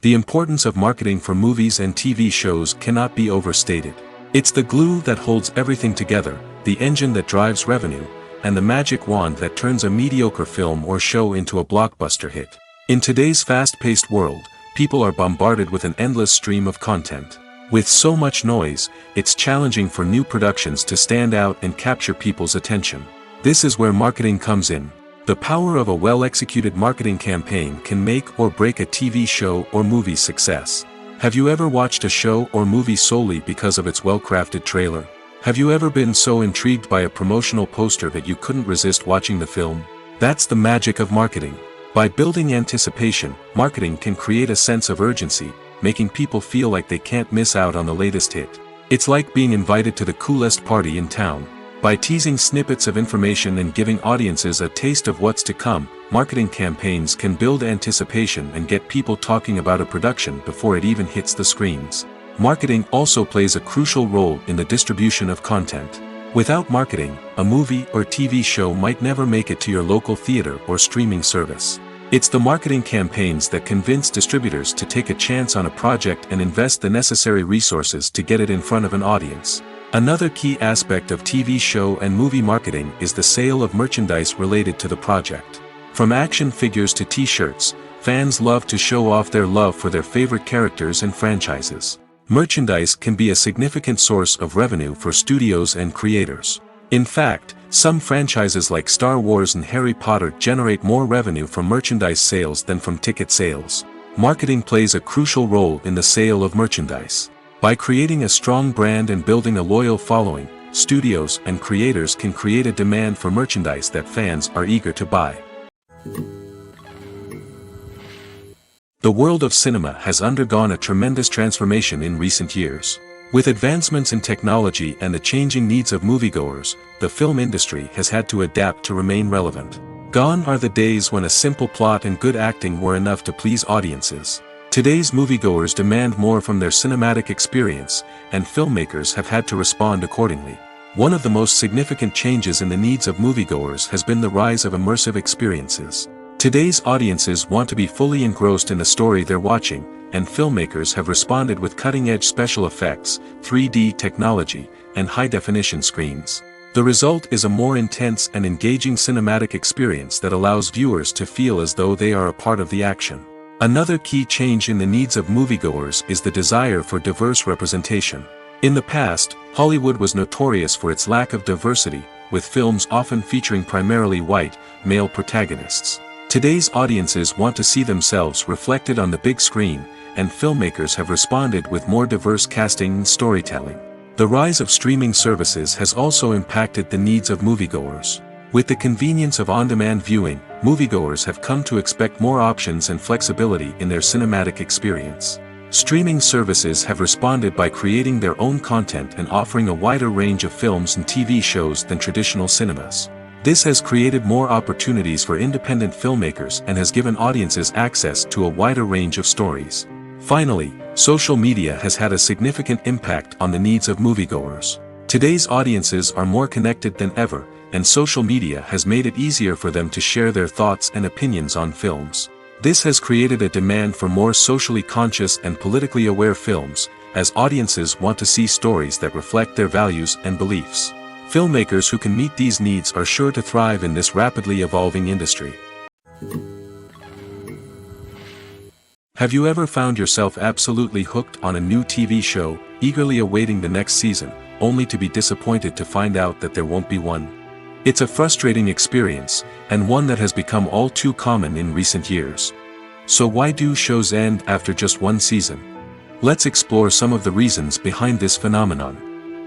The importance of marketing for movies and TV shows cannot be overstated. It's the glue that holds everything together, the engine that drives revenue, and the magic wand that turns a mediocre film or show into a blockbuster hit. In today's fast-paced world, people are bombarded with an endless stream of content. With so much noise, it's challenging for new productions to stand out and capture people's attention. This is where marketing comes in. The power of a well-executed marketing campaign can make or break a TV show or movie's success. Have you ever watched a show or movie solely because of its well-crafted trailer? Have you ever been so intrigued by a promotional poster that you couldn't resist watching the film? That's the magic of marketing. By building anticipation, marketing can create a sense of urgency, making people feel like they can't miss out on the latest hit. It's like being invited to the coolest party in town. By teasing snippets of information and giving audiences a taste of what's to come, marketing campaigns can build anticipation and get people talking about a production before it even hits the screens. Marketing also plays a crucial role in the distribution of content. Without marketing, a movie or TV show might never make it to your local theater or streaming service. It's the marketing campaigns that convince distributors to take a chance on a project and invest the necessary resources to get it in front of an audience. Another key aspect of TV show and movie marketing is the sale of merchandise related to the project. From action figures to t-shirts, fans love to show off their love for their favorite characters and franchises. Merchandise can be a significant source of revenue for studios and creators. In fact, some franchises like Star Wars and Harry Potter generate more revenue from merchandise sales than from ticket sales. Marketing plays a crucial role in the sale of merchandise. By creating a strong brand and building a loyal following, studios and creators can create a demand for merchandise that fans are eager to buy. The world of cinema has undergone a tremendous transformation in recent years. With advancements in technology and the changing needs of moviegoers, the film industry has had to adapt to remain relevant. Gone are the days when a simple plot and good acting were enough to please audiences. Today's moviegoers demand more from their cinematic experience, and filmmakers have had to respond accordingly. One of the most significant changes in the needs of moviegoers has been the rise of immersive experiences. Today's audiences want to be fully engrossed in the story they're watching, and filmmakers have responded with cutting-edge special effects, 3D technology, and high-definition screens. The result is a more intense and engaging cinematic experience that allows viewers to feel as though they are a part of the action. Another key change in the needs of moviegoers is the desire for diverse representation. In the past, Hollywood was notorious for its lack of diversity, with films often featuring primarily white, male protagonists. Today's audiences want to see themselves reflected on the big screen, and filmmakers have responded with more diverse casting and storytelling. The rise of streaming services has also impacted the needs of moviegoers. With the convenience of on-demand viewing, moviegoers have come to expect more options and flexibility in their cinematic experience. Streaming services have responded by creating their own content and offering a wider range of films and TV shows than traditional cinemas. This has created more opportunities for independent filmmakers and has given audiences access to a wider range of stories. Finally, social media has had a significant impact on the needs of moviegoers. Today's audiences are more connected than ever, and social media has made it easier for them to share their thoughts and opinions on films. This has created a demand for more socially conscious and politically aware films, as audiences want to see stories that reflect their values and beliefs. Filmmakers who can meet these needs are sure to thrive in this rapidly evolving industry. Have you ever found yourself absolutely hooked on a new TV show, eagerly awaiting the next season, only to be disappointed to find out that there won't be one? It's a frustrating experience, and one that has become all too common in recent years. So why do shows end after just one season? Let's explore some of the reasons behind this phenomenon.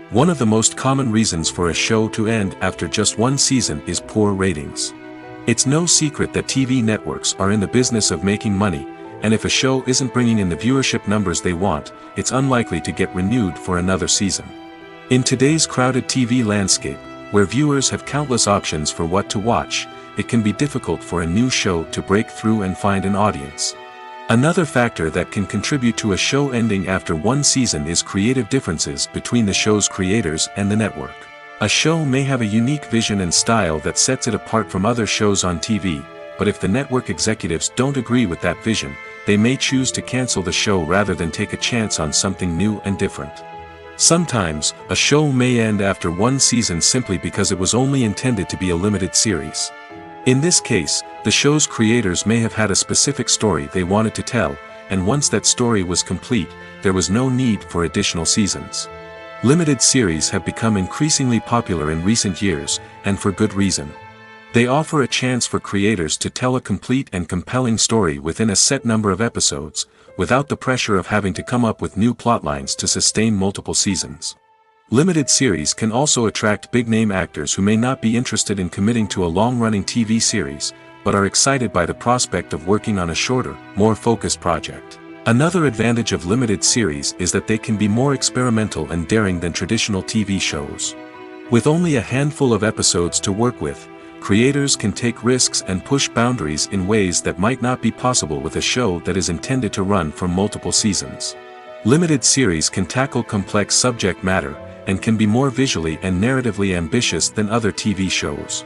One of the most common reasons for a show to end after just one season is poor ratings. It's no secret that TV networks are in the business of making money, and if a show isn't bringing in the viewership numbers they want, it's unlikely to get renewed for another season. In today's crowded TV landscape, where viewers have countless options for what to watch, it can be difficult for a new show to break through and find an audience. Another factor that can contribute to a show ending after one season is creative differences between the show's creators and the network. A show may have a unique vision and style that sets it apart from other shows on TV, but if the network executives don't agree with that vision, they may choose to cancel the show rather than take a chance on something new and different. Sometimes, a show may end after one season simply because it was only intended to be a limited series. In this case, the show's creators may have had a specific story they wanted to tell, and once that story was complete, there was no need for additional seasons. Limited series have become increasingly popular in recent years, and for good reason. They offer a chance for creators to tell a complete and compelling story within a set number of episodes, without the pressure of having to come up with new plotlines to sustain multiple seasons. Limited series can also attract big-name actors who may not be interested in committing to a long-running TV series, but are excited by the prospect of working on a shorter, more focused project. Another advantage of limited series is that they can be more experimental and daring than traditional TV shows. With only a handful of episodes to work with, creators can take risks and push boundaries in ways that might not be possible with a show that is intended to run for multiple seasons. Limited series can tackle complex subject matter, and can be more visually and narratively ambitious than other TV shows.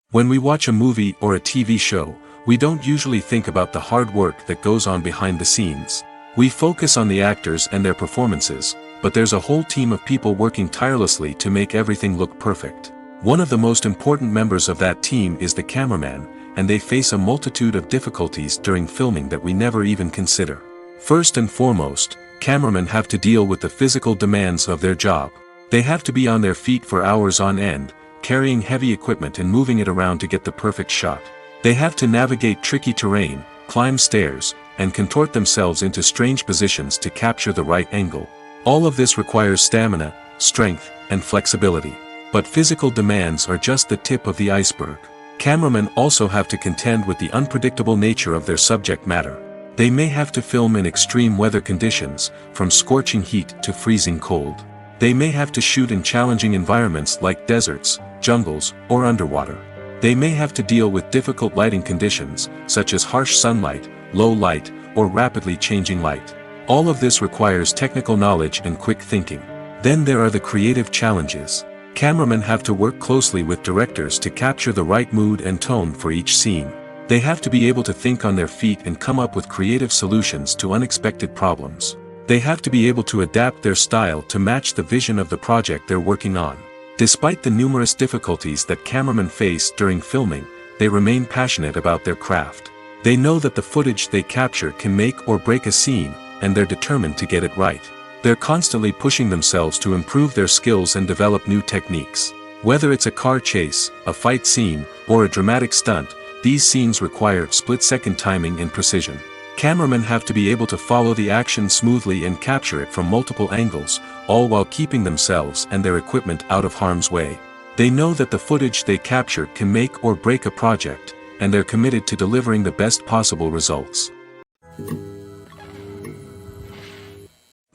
When we watch a movie or a TV show, we don't usually think about the hard work that goes on behind the scenes. We focus on the actors and their performances, but there's a whole team of people working tirelessly to make everything look perfect. One of the most important members of that team is the cameraman, and they face a multitude of difficulties during filming that we never even consider. First and foremost, cameramen have to deal with the physical demands of their job. They have to be on their feet for hours on end, carrying heavy equipment and moving it around to get the perfect shot. They have to navigate tricky terrain, climb stairs, and contort themselves into strange positions to capture the right angle. All of this requires stamina, strength, and flexibility. But physical demands are just the tip of the iceberg. Cameramen also have to contend with the unpredictable nature of their subject matter. They may have to film in extreme weather conditions, from scorching heat to freezing cold. They may have to shoot in challenging environments like deserts, jungles, or underwater. They may have to deal with difficult lighting conditions, such as harsh sunlight, low light, or rapidly changing light. All of this requires technical knowledge and quick thinking. Then there are the creative challenges. Cameramen have to work closely with directors to capture the right mood and tone for each scene. They have to be able to think on their feet and come up with creative solutions to unexpected problems. They have to be able to adapt their style to match the vision of the project they're working on. Despite the numerous difficulties that cameramen face during filming, they remain passionate about their craft. They know that the footage they capture can make or break a scene, and they're determined to get it right. They're constantly pushing themselves to improve their skills and develop new techniques. Whether it's a car chase, a fight scene, or a dramatic stunt, these scenes require split-second timing and precision. Cameramen have to be able to follow the action smoothly and capture it from multiple angles, all while keeping themselves and their equipment out of harm's way. They know that the footage they capture can make or break a project, and they're committed to delivering the best possible results.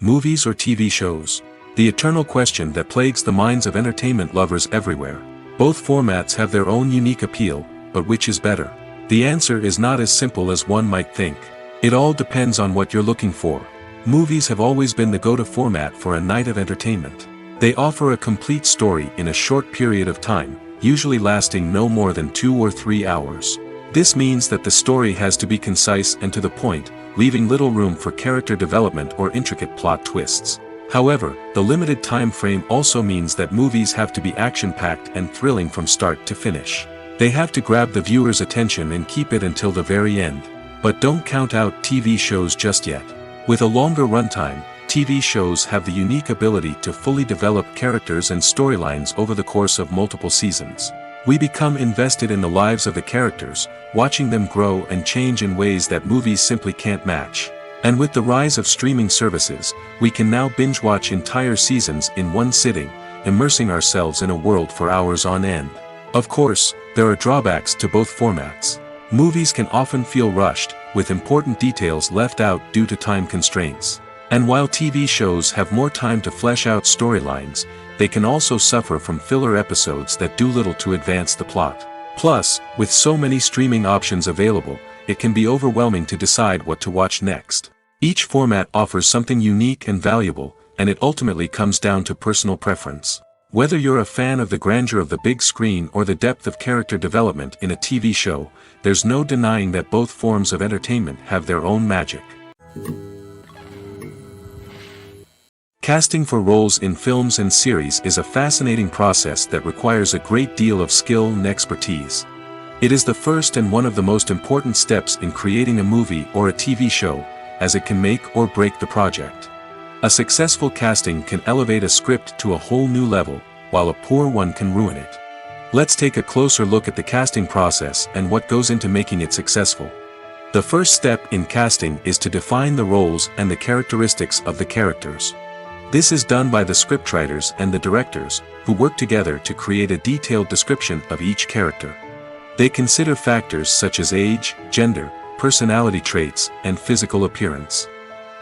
Movies or TV shows? The eternal question that plagues the minds of entertainment lovers everywhere. Both formats have their own unique appeal, but which is better? The answer is not as simple as one might think. It all depends on what you're looking for. Movies have always been the go-to format for a night of entertainment. They offer a complete story in a short period of time, usually lasting no more than 2 or 3 hours. This means that the story has to be concise and to the point, leaving little room for character development or intricate plot twists. However, the limited time frame also means that movies have to be action-packed and thrilling from start to finish. They have to grab the viewer's attention and keep it until the very end. But don't count out TV shows just yet. With a longer runtime, TV shows have the unique ability to fully develop characters and storylines over the course of multiple seasons. We become invested in the lives of the characters, watching them grow and change in ways that movies simply can't match. And with the rise of streaming services, we can now binge-watch entire seasons in one sitting, immersing ourselves in a world for hours on end. Of course, there are drawbacks to both formats. Movies can often feel rushed, with important details left out due to time constraints. And while TV shows have more time to flesh out storylines, they can also suffer from filler episodes that do little to advance the plot. Plus, with so many streaming options available, it can be overwhelming to decide what to watch next. Each format offers something unique and valuable, and it ultimately comes down to personal preference. Whether you're a fan of the grandeur of the big screen or the depth of character development in a TV show, there's no denying that both forms of entertainment have their own magic. Casting for roles in films and series is a fascinating process that requires a great deal of skill and expertise. It is the first and one of the most important steps in creating a movie or a TV show, as it can make or break the project. A successful casting can elevate a script to a whole new level, while a poor one can ruin it. Let's take a closer look at the casting process and what goes into making it successful. The first step in casting is to define the roles and the characteristics of the characters. This is done by the scriptwriters and the directors, who work together to create a detailed description of each character. They consider factors such as age, gender, personality traits, and physical appearance.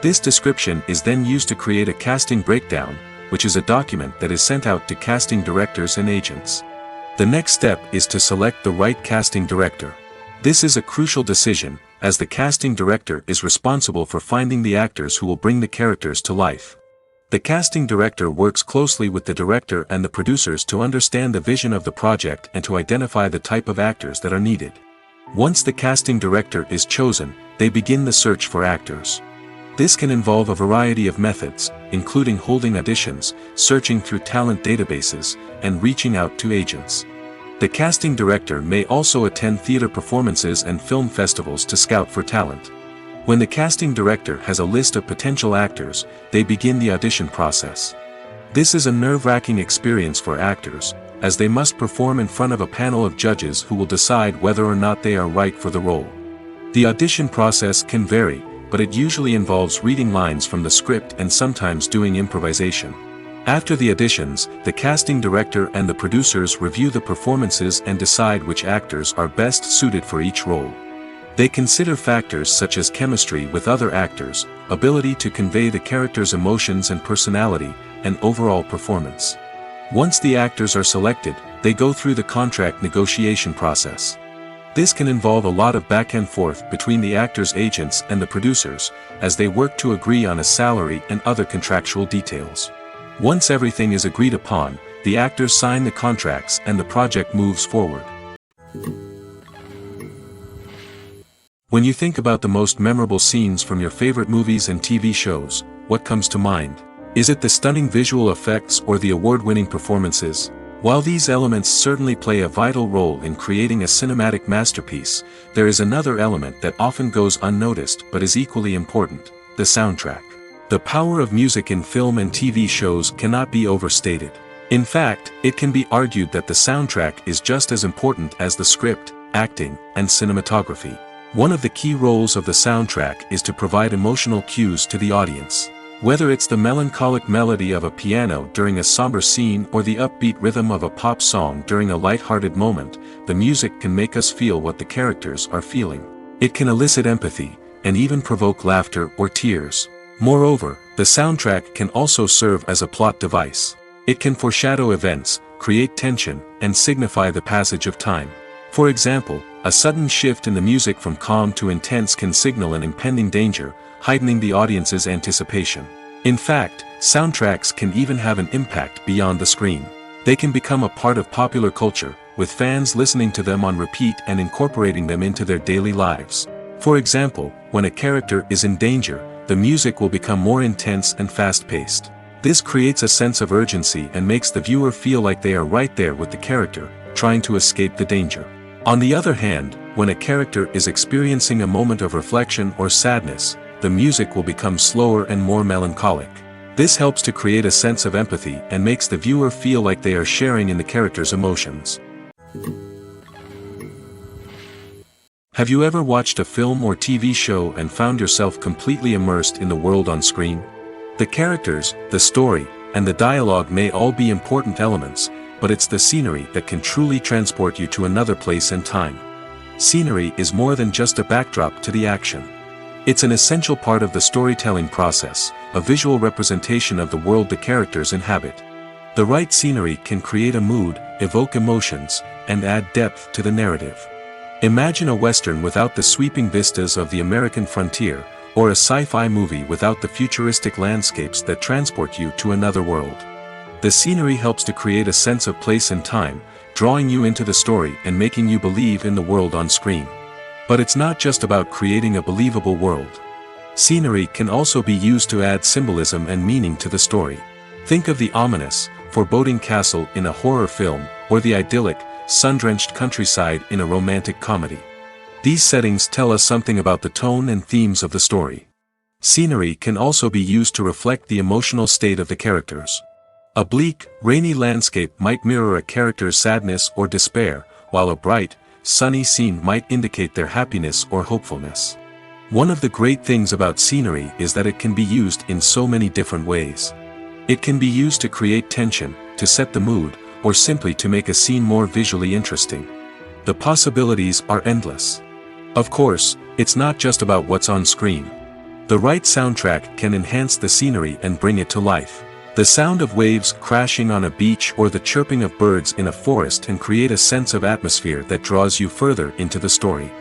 This description is then used to create a casting breakdown, which is a document that is sent out to casting directors and agents. The next step is to select the right casting director. This is a crucial decision, as the casting director is responsible for finding the actors who will bring the characters to life. The casting director works closely with the director and the producers to understand the vision of the project and to identify the type of actors that are needed. Once the casting director is chosen, they begin the search for actors. This can involve a variety of methods, including holding auditions, searching through talent databases, and reaching out to agents. The casting director may also attend theater performances and film festivals to scout for talent. When the casting director has a list of potential actors, they begin the audition process. This is a nerve-wracking experience for actors, as they must perform in front of a panel of judges who will decide whether or not they are right for the role. The audition process can vary, but it usually involves reading lines from the script and sometimes doing improvisation. After the auditions, the casting director and the producers review the performances and decide which actors are best suited for each role. They consider factors such as chemistry with other actors, ability to convey the character's emotions and personality, and overall performance. Once the actors are selected, they go through the contract negotiation process. This can involve a lot of back and forth between the actors' agents and the producers, as they work to agree on a salary and other contractual details. Once everything is agreed upon, the actors sign the contracts and the project moves forward. When you think about the most memorable scenes from your favorite movies and TV shows, what comes to mind? Is it the stunning visual effects or the award-winning performances? While these elements certainly play a vital role in creating a cinematic masterpiece, there is another element that often goes unnoticed but is equally important: the soundtrack. The power of music in film and TV shows cannot be overstated. In fact, it can be argued that the soundtrack is just as important as the script, acting, and cinematography. One of the key roles of the soundtrack is to provide emotional cues to the audience. Whether it's the melancholic melody of a piano during a somber scene or the upbeat rhythm of a pop song during a light-hearted moment, the music can make us feel what the characters are feeling. It can elicit empathy, and even provoke laughter or tears. Moreover, the soundtrack can also serve as a plot device. It can foreshadow events, create tension, and signify the passage of time. For example, a sudden shift in the music from calm to intense can signal an impending danger, heightening the audience's anticipation. In fact, soundtracks can even have an impact beyond the screen. They can become a part of popular culture, with fans listening to them on repeat and incorporating them into their daily lives. For example, when a character is in danger, the music will become more intense and fast-paced. This creates a sense of urgency and makes the viewer feel like they are right there with the character, trying to escape the danger. On the other hand, when a character is experiencing a moment of reflection or sadness, the music will become slower and more melancholic. This helps to create a sense of empathy and makes the viewer feel like they are sharing in the character's emotions. Have you ever watched a film or TV show and found yourself completely immersed in the world on screen? The characters, the story, and the dialogue may all be important elements, but it's the scenery that can truly transport you to another place and time. Scenery is more than just a backdrop to the action. It's an essential part of the storytelling process, a visual representation of the world the characters inhabit. The right scenery can create a mood, evoke emotions, and add depth to the narrative. Imagine a Western without the sweeping vistas of the American frontier, or a sci-fi movie without the futuristic landscapes that transport you to another world. The scenery helps to create a sense of place and time, drawing you into the story and making you believe in the world on screen. But it's not just about creating a believable world. Scenery can also be used to add symbolism and meaning to the story. Think of the ominous, foreboding castle in a horror film, or the idyllic, sun-drenched countryside in a romantic comedy. These settings tell us something about the tone and themes of the story. Scenery can also be used to reflect the emotional state of the characters. A bleak, rainy landscape might mirror a character's sadness or despair, while a bright, sunny scene might indicate their happiness or hopefulness. One of the great things about scenery is that it can be used in so many different ways. It can be used to create tension, to set the mood, or simply to make a scene more visually interesting. The possibilities are endless. Of course, it's not just about what's on screen. The right soundtrack can enhance the scenery and bring it to life. The sound of waves crashing on a beach or the chirping of birds in a forest can create a sense of atmosphere that draws you further into the story.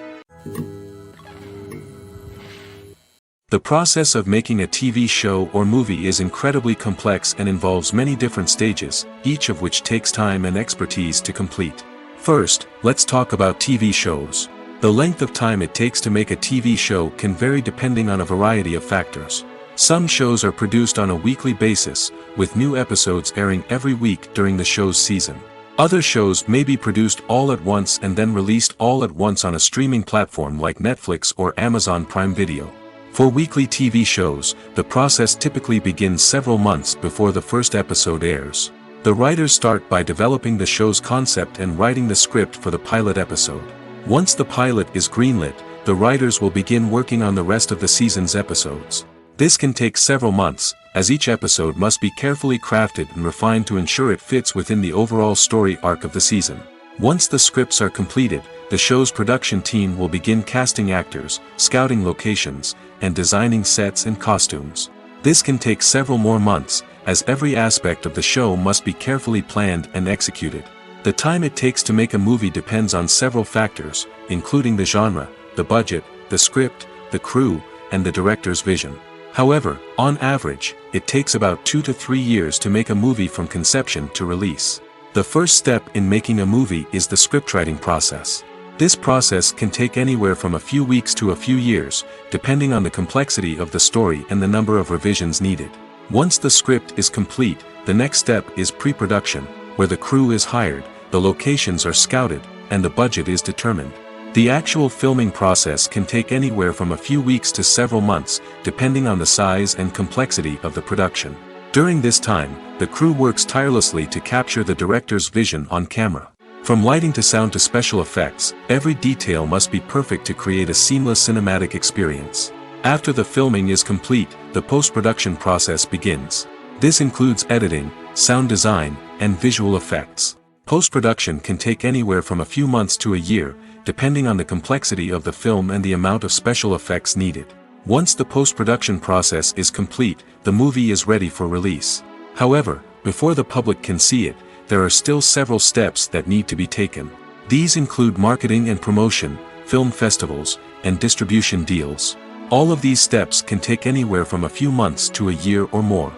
The process of making a TV show or movie is incredibly complex and involves many different stages, each of which takes time and expertise to complete. First, let's talk about TV shows. The length of time it takes to make a TV show can vary depending on a variety of factors. Some shows are produced on a weekly basis, with new episodes airing every week during the show's season. Other shows may be produced all at once and then released all at once on a streaming platform like Netflix or Amazon Prime Video. For weekly TV shows, the process typically begins several months before the first episode airs. The writers start by developing the show's concept and writing the script for the pilot episode. Once the pilot is greenlit, the writers will begin working on the rest of the season's episodes. This can take several months, as each episode must be carefully crafted and refined to ensure it fits within the overall story arc of the season. Once the scripts are completed, the show's production team will begin casting actors, scouting locations, and designing sets and costumes. This can take several more months, as every aspect of the show must be carefully planned and executed. The time it takes to make a movie depends on several factors, including the genre, the budget, the script, the crew, and the director's vision. However, on average, it takes about 2 to 3 years to make a movie from conception to release. The first step in making a movie is the scriptwriting process. This process can take anywhere from a few weeks to a few years, depending on the complexity of the story and the number of revisions needed. Once the script is complete, the next step is pre-production, where the crew is hired, the locations are scouted, and the budget is determined. The actual filming process can take anywhere from a few weeks to several months, depending on the size and complexity of the production. During this time, the crew works tirelessly to capture the director's vision on camera. From lighting to sound to special effects, every detail must be perfect to create a seamless cinematic experience. After the filming is complete, the post-production process begins. This includes editing, sound design, and visual effects. Post-production can take anywhere from a few months to a year, depending on the complexity of the film and the amount of special effects needed. Once the post-production process is complete, the movie is ready for release. However, before the public can see it, there are still several steps that need to be taken. These include marketing and promotion, film festivals, and distribution deals. All of these steps can take anywhere from a few months to a year or more.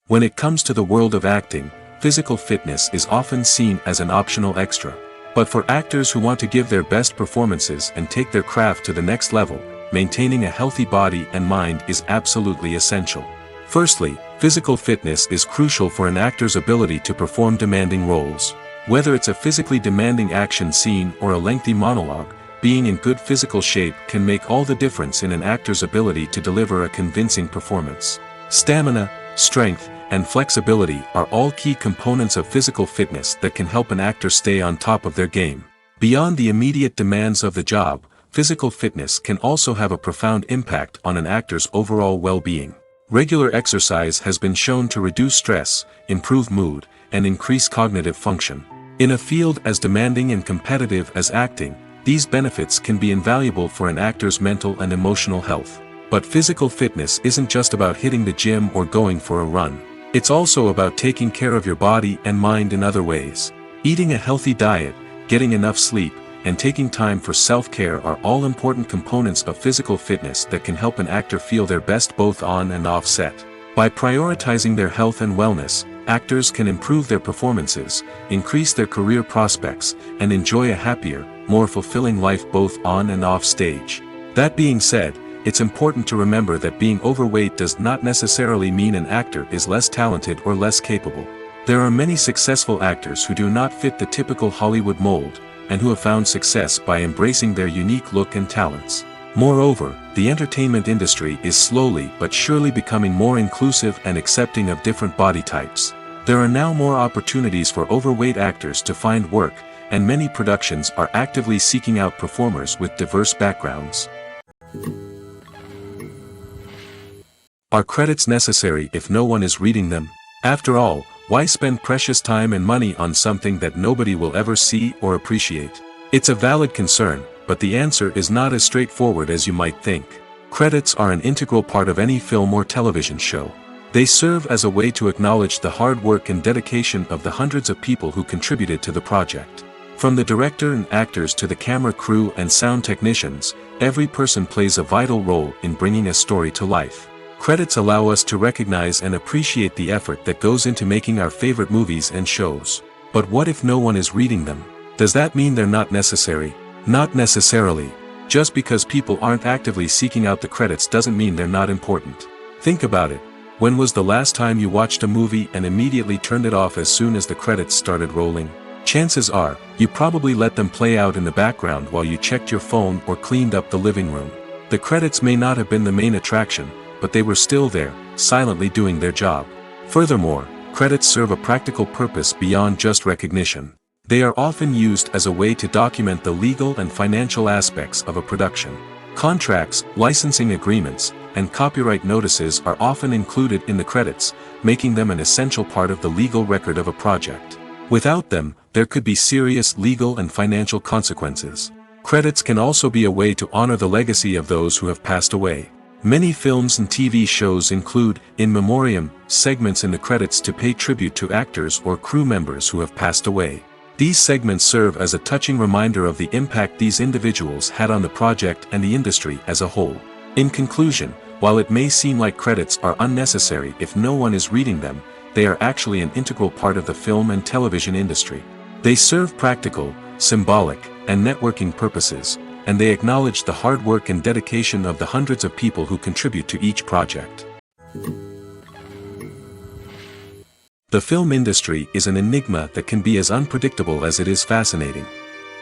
When it comes to the world of acting, physical fitness is often seen as an optional extra. But for actors who want to give their best performances and take their craft to the next level, maintaining a healthy body and mind is absolutely essential. Firstly, physical fitness is crucial for an actor's ability to perform demanding roles. Whether it's a physically demanding action scene or a lengthy monologue, being in good physical shape can make all the difference in an actor's ability to deliver a convincing performance. Stamina, strength, and flexibility are all key components of physical fitness that can help an actor stay on top of their game. Beyond the immediate demands of the job, physical fitness can also have a profound impact on an actor's overall well-being. Regular exercise has been shown to reduce stress, improve mood, and increase cognitive function. In a field as demanding and competitive as acting, these benefits can be invaluable for an actor's mental and emotional health. But physical fitness isn't just about hitting the gym or going for a run. It's also about taking care of your body and mind in other ways. Eating a healthy diet, getting enough sleep, and taking time for self-care are all important components of physical fitness that can help an actor feel their best both on and off set. By prioritizing their health and wellness, actors can improve their performances, increase their career prospects, and enjoy a happier, more fulfilling life both on and off stage. That being said, it's important to remember that being overweight does not necessarily mean an actor is less talented or less capable. There are many successful actors who do not fit the typical Hollywood mold, and who have found success by embracing their unique look and talents. Moreover, the entertainment industry is slowly but surely becoming more inclusive and accepting of different body types. There are now more opportunities for overweight actors to find work, and many productions are actively seeking out performers with diverse backgrounds. Are credits necessary if no one is reading them? After all, why spend precious time and money on something that nobody will ever see or appreciate? It's a valid concern, but the answer is not as straightforward as you might think. Credits are an integral part of any film or television show. They serve as a way to acknowledge the hard work and dedication of the hundreds of people who contributed to the project. From the director and actors to the camera crew and sound technicians, every person plays a vital role in bringing a story to life. Credits allow us to recognize and appreciate the effort that goes into making our favorite movies and shows. But what if no one is reading them? Does that mean they're not necessary? Not necessarily. Just because people aren't actively seeking out the credits doesn't mean they're not important. Think about it. When was the last time you watched a movie and immediately turned it off as soon as the credits started rolling? Chances are, you probably let them play out in the background while you checked your phone or cleaned up the living room. The credits may not have been the main attraction, but they were still there, silently doing their job. Furthermore, credits serve a practical purpose beyond just recognition. They are often used as a way to document the legal and financial aspects of a production. Contracts, licensing agreements, and copyright notices are often included in the credits, making them an essential part of the legal record of a project. Without them, there could be serious legal and financial consequences. Credits can also be a way to honor the legacy of those who have passed away. Many films and TV shows include, in memoriam, segments in the credits to pay tribute to actors or crew members who have passed away. These segments serve as a touching reminder of the impact these individuals had on the project and the industry as a whole. In conclusion, while it may seem like credits are unnecessary if no one is reading them, they are actually an integral part of the film and television industry. They serve practical, symbolic, and networking purposes, and they acknowledge the hard work and dedication of the hundreds of people who contribute to each project. The film industry is an enigma that can be as unpredictable as it is fascinating.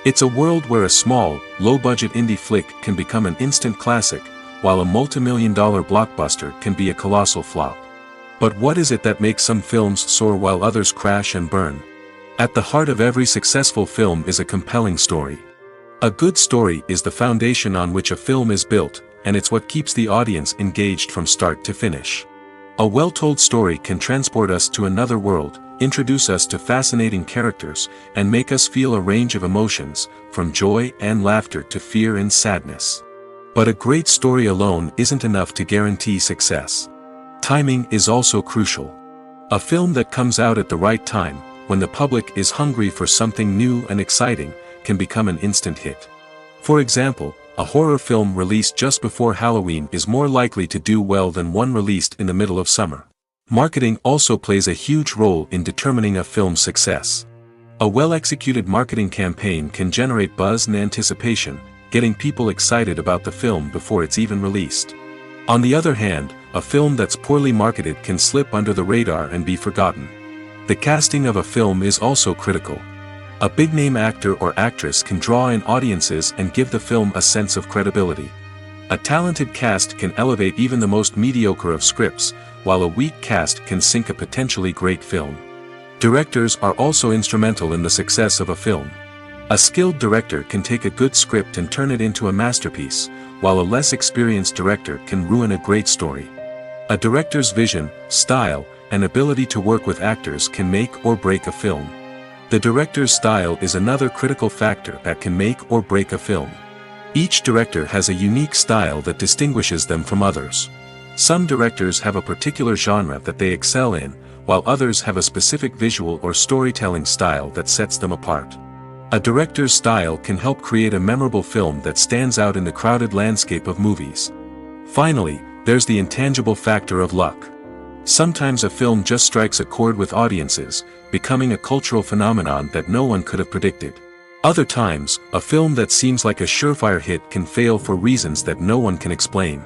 It's a world where a small, low-budget indie flick can become an instant classic, while a multi-million-dollar blockbuster can be a colossal flop. But what is it that makes some films soar while others crash and burn? At the heart of every successful film is a compelling story. A good story is the foundation on which a film is built, and it's what keeps the audience engaged from start to finish. A well-told story can transport us to another world, introduce us to fascinating characters, and make us feel a range of emotions, from joy and laughter to fear and sadness. But a great story alone isn't enough to guarantee success. Timing is also crucial. A film that comes out at the right time, when the public is hungry for something new and exciting, can become an instant hit. For example, a horror film released just before Halloween is more likely to do well than one released in the middle of summer. Marketing also plays a huge role in determining a film's success. A well-executed marketing campaign can generate buzz and anticipation, getting people excited about the film before it's even released. On the other hand, a film that's poorly marketed can slip under the radar and be forgotten. The casting of a film is also critical. A big-name actor or actress can draw in audiences and give the film a sense of credibility. A talented cast can elevate even the most mediocre of scripts, while a weak cast can sink a potentially great film. Directors are also instrumental in the success of a film. A skilled director can take a good script and turn it into a masterpiece, while a less experienced director can ruin a great story. A director's vision, style, and ability to work with actors can make or break a film. The director's style is another critical factor that can make or break a film. Each director has a unique style that distinguishes them from others. Some directors have a particular genre that they excel in, while others have a specific visual or storytelling style that sets them apart. A director's style can help create a memorable film that stands out in the crowded landscape of movies. Finally, there's the intangible factor of luck. Sometimes a film just strikes a chord with audiences, becoming a cultural phenomenon that no one could have predicted. Other times, a film that seems like a surefire hit can fail for reasons that no one can explain.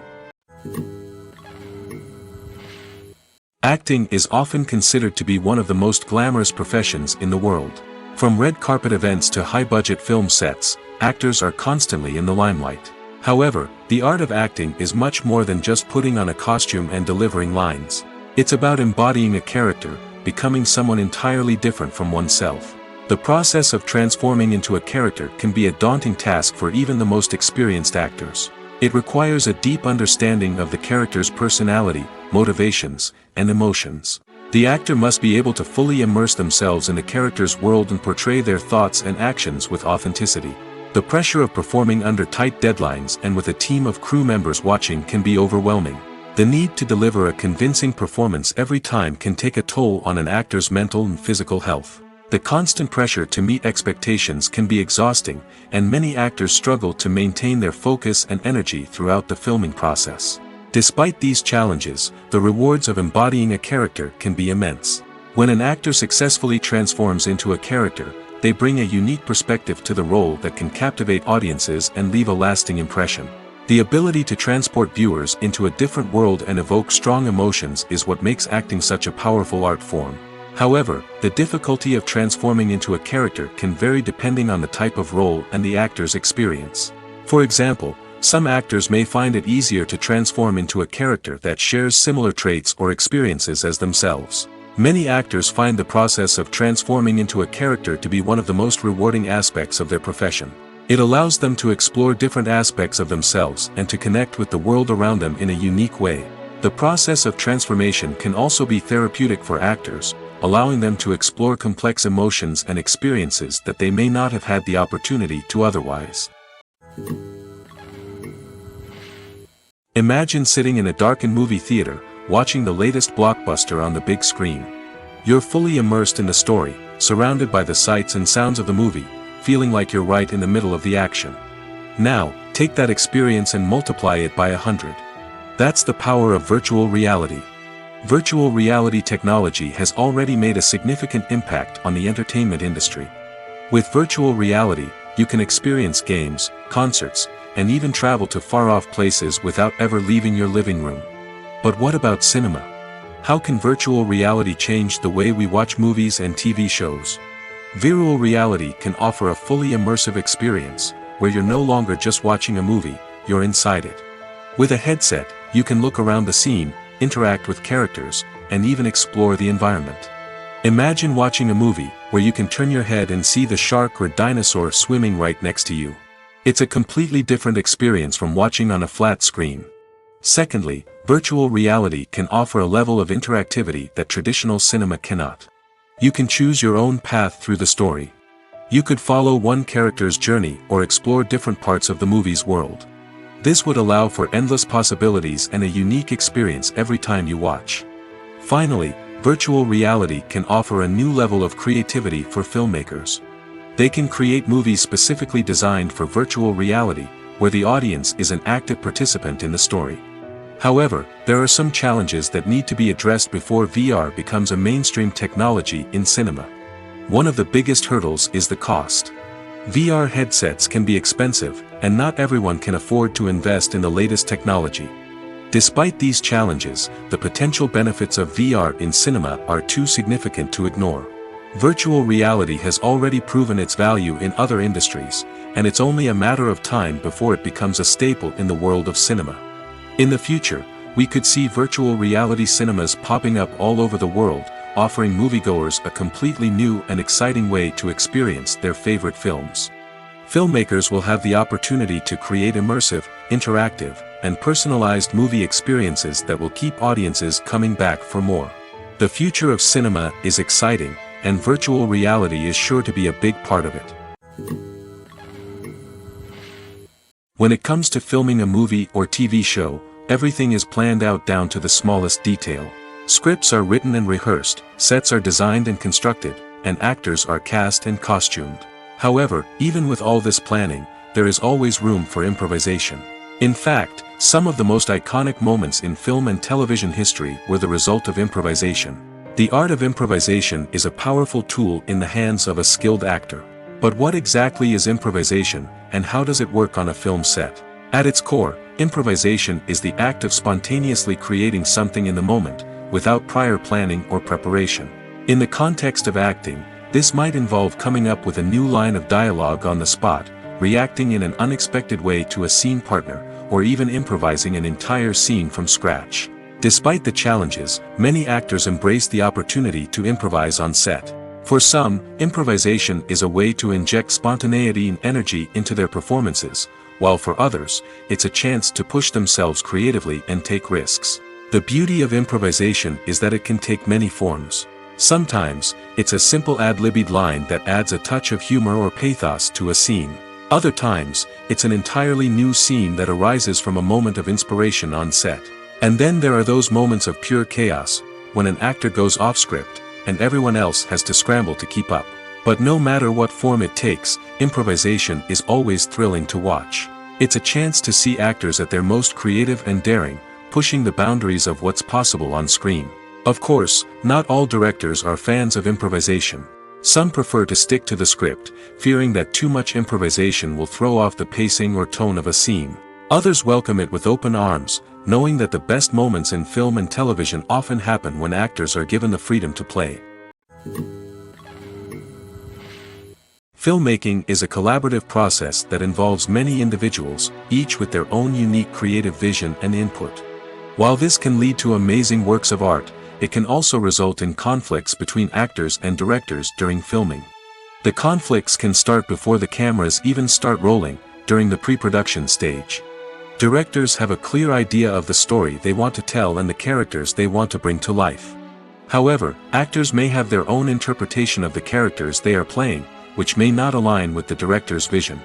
Acting is often considered to be one of the most glamorous professions in the world. From red carpet events to high-budget film sets, actors are constantly in the limelight. However, the art of acting is much more than just putting on a costume and delivering lines. It's about embodying a character, becoming someone entirely different from oneself. The process of transforming into a character can be a daunting task for even the most experienced actors. It requires a deep understanding of the character's personality, motivations, and emotions. The actor must be able to fully immerse themselves in the character's world and portray their thoughts and actions with authenticity. The pressure of performing under tight deadlines and with a team of crew members watching can be overwhelming. The need to deliver a convincing performance every time can take a toll on an actor's mental and physical health. The constant pressure to meet expectations can be exhausting, and many actors struggle to maintain their focus and energy throughout the filming process. Despite these challenges, the rewards of embodying a character can be immense. When an actor successfully transforms into a character, they bring a unique perspective to the role that can captivate audiences and leave a lasting impression. The ability to transport viewers into a different world and evoke strong emotions is what makes acting such a powerful art form. However, the difficulty of transforming into a character can vary depending on the type of role and the actor's experience. For example, some actors may find it easier to transform into a character that shares similar traits or experiences as themselves. Many actors find the process of transforming into a character to be one of the most rewarding aspects of their profession. It allows them to explore different aspects of themselves and to connect with the world around them in a unique way. The process of transformation can also be therapeutic for actors, allowing them to explore complex emotions and experiences that they may not have had the opportunity to otherwise. Imagine sitting in a darkened movie theater, watching the latest blockbuster on the big screen. You're fully immersed in the story, surrounded by the sights and sounds of the movie, feeling like you're right in the middle of the action. Now, take that experience and multiply it by 100. That's the power of virtual reality. Virtual reality technology has already made a significant impact on the entertainment industry. With virtual reality, you can experience games, concerts, and even travel to far-off places without ever leaving your living room. But what about cinema? How can virtual reality change the way we watch movies and TV shows? Virtual reality can offer a fully immersive experience, where you're no longer just watching a movie, you're inside it. With a headset, you can look around the scene, interact with characters, and even explore the environment. Imagine watching a movie where you can turn your head and see the shark or dinosaur swimming right next to you. It's a completely different experience from watching on a flat screen. Secondly, virtual reality can offer a level of interactivity that traditional cinema cannot. You can choose your own path through the story. You could follow one character's journey or explore different parts of the movie's world. This would allow for endless possibilities and a unique experience every time you watch. Finally, virtual reality can offer a new level of creativity for filmmakers. They can create movies specifically designed for virtual reality, where the audience is an active participant in the story. However, there are some challenges that need to be addressed before VR becomes a mainstream technology in cinema. One of the biggest hurdles is the cost. VR headsets can be expensive, and not everyone can afford to invest in the latest technology. Despite these challenges, the potential benefits of VR in cinema are too significant to ignore. Virtual reality has already proven its value in other industries, and it's only a matter of time before it becomes a staple in the world of cinema. In the future, we could see virtual reality cinemas popping up all over the world, offering moviegoers a completely new and exciting way to experience their favorite films. Filmmakers will have the opportunity to create immersive, interactive, and personalized movie experiences that will keep audiences coming back for more. The future of cinema is exciting, and virtual reality is sure to be a big part of it. When it comes to filming a movie or TV show, everything is planned out down to the smallest detail. Scripts are written and rehearsed, sets are designed and constructed, and actors are cast and costumed. However, even with all this planning, there is always room for improvisation. In fact, some of the most iconic moments in film and television history were the result of improvisation. The art of improvisation is a powerful tool in the hands of a skilled actor. But what exactly is improvisation, and how does it work on a film set? At its core, improvisation is the act of spontaneously creating something in the moment, without prior planning or preparation. In the context of acting, this might involve coming up with a new line of dialogue on the spot, reacting in an unexpected way to a scene partner, or even improvising an entire scene from scratch. Despite the challenges, many actors embrace the opportunity to improvise on set. For some, improvisation is a way to inject spontaneity and energy into their performances, while for others, it's a chance to push themselves creatively and take risks. The beauty of improvisation is that it can take many forms. Sometimes, it's a simple ad-libbed line that adds a touch of humor or pathos to a scene. Other times, it's an entirely new scene that arises from a moment of inspiration on set. And then there are those moments of pure chaos, when an actor goes off script, and everyone else has to scramble to keep up. But no matter what form it takes, improvisation is always thrilling to watch. It's a chance to see actors at their most creative and daring, pushing the boundaries of what's possible on screen. Of course, not all directors are fans of improvisation. Some prefer to stick to the script, fearing that too much improvisation will throw off the pacing or tone of a scene. Others welcome it with open arms, knowing that the best moments in film and television often happen when actors are given the freedom to play. Filmmaking is a collaborative process that involves many individuals, each with their own unique creative vision and input. While this can lead to amazing works of art, it can also result in conflicts between actors and directors during filming. The conflicts can start before the cameras even start rolling, during the pre-production stage. Directors have a clear idea of the story they want to tell and the characters they want to bring to life. However, actors may have their own interpretation of the characters they are playing, which may not align with the director's vision.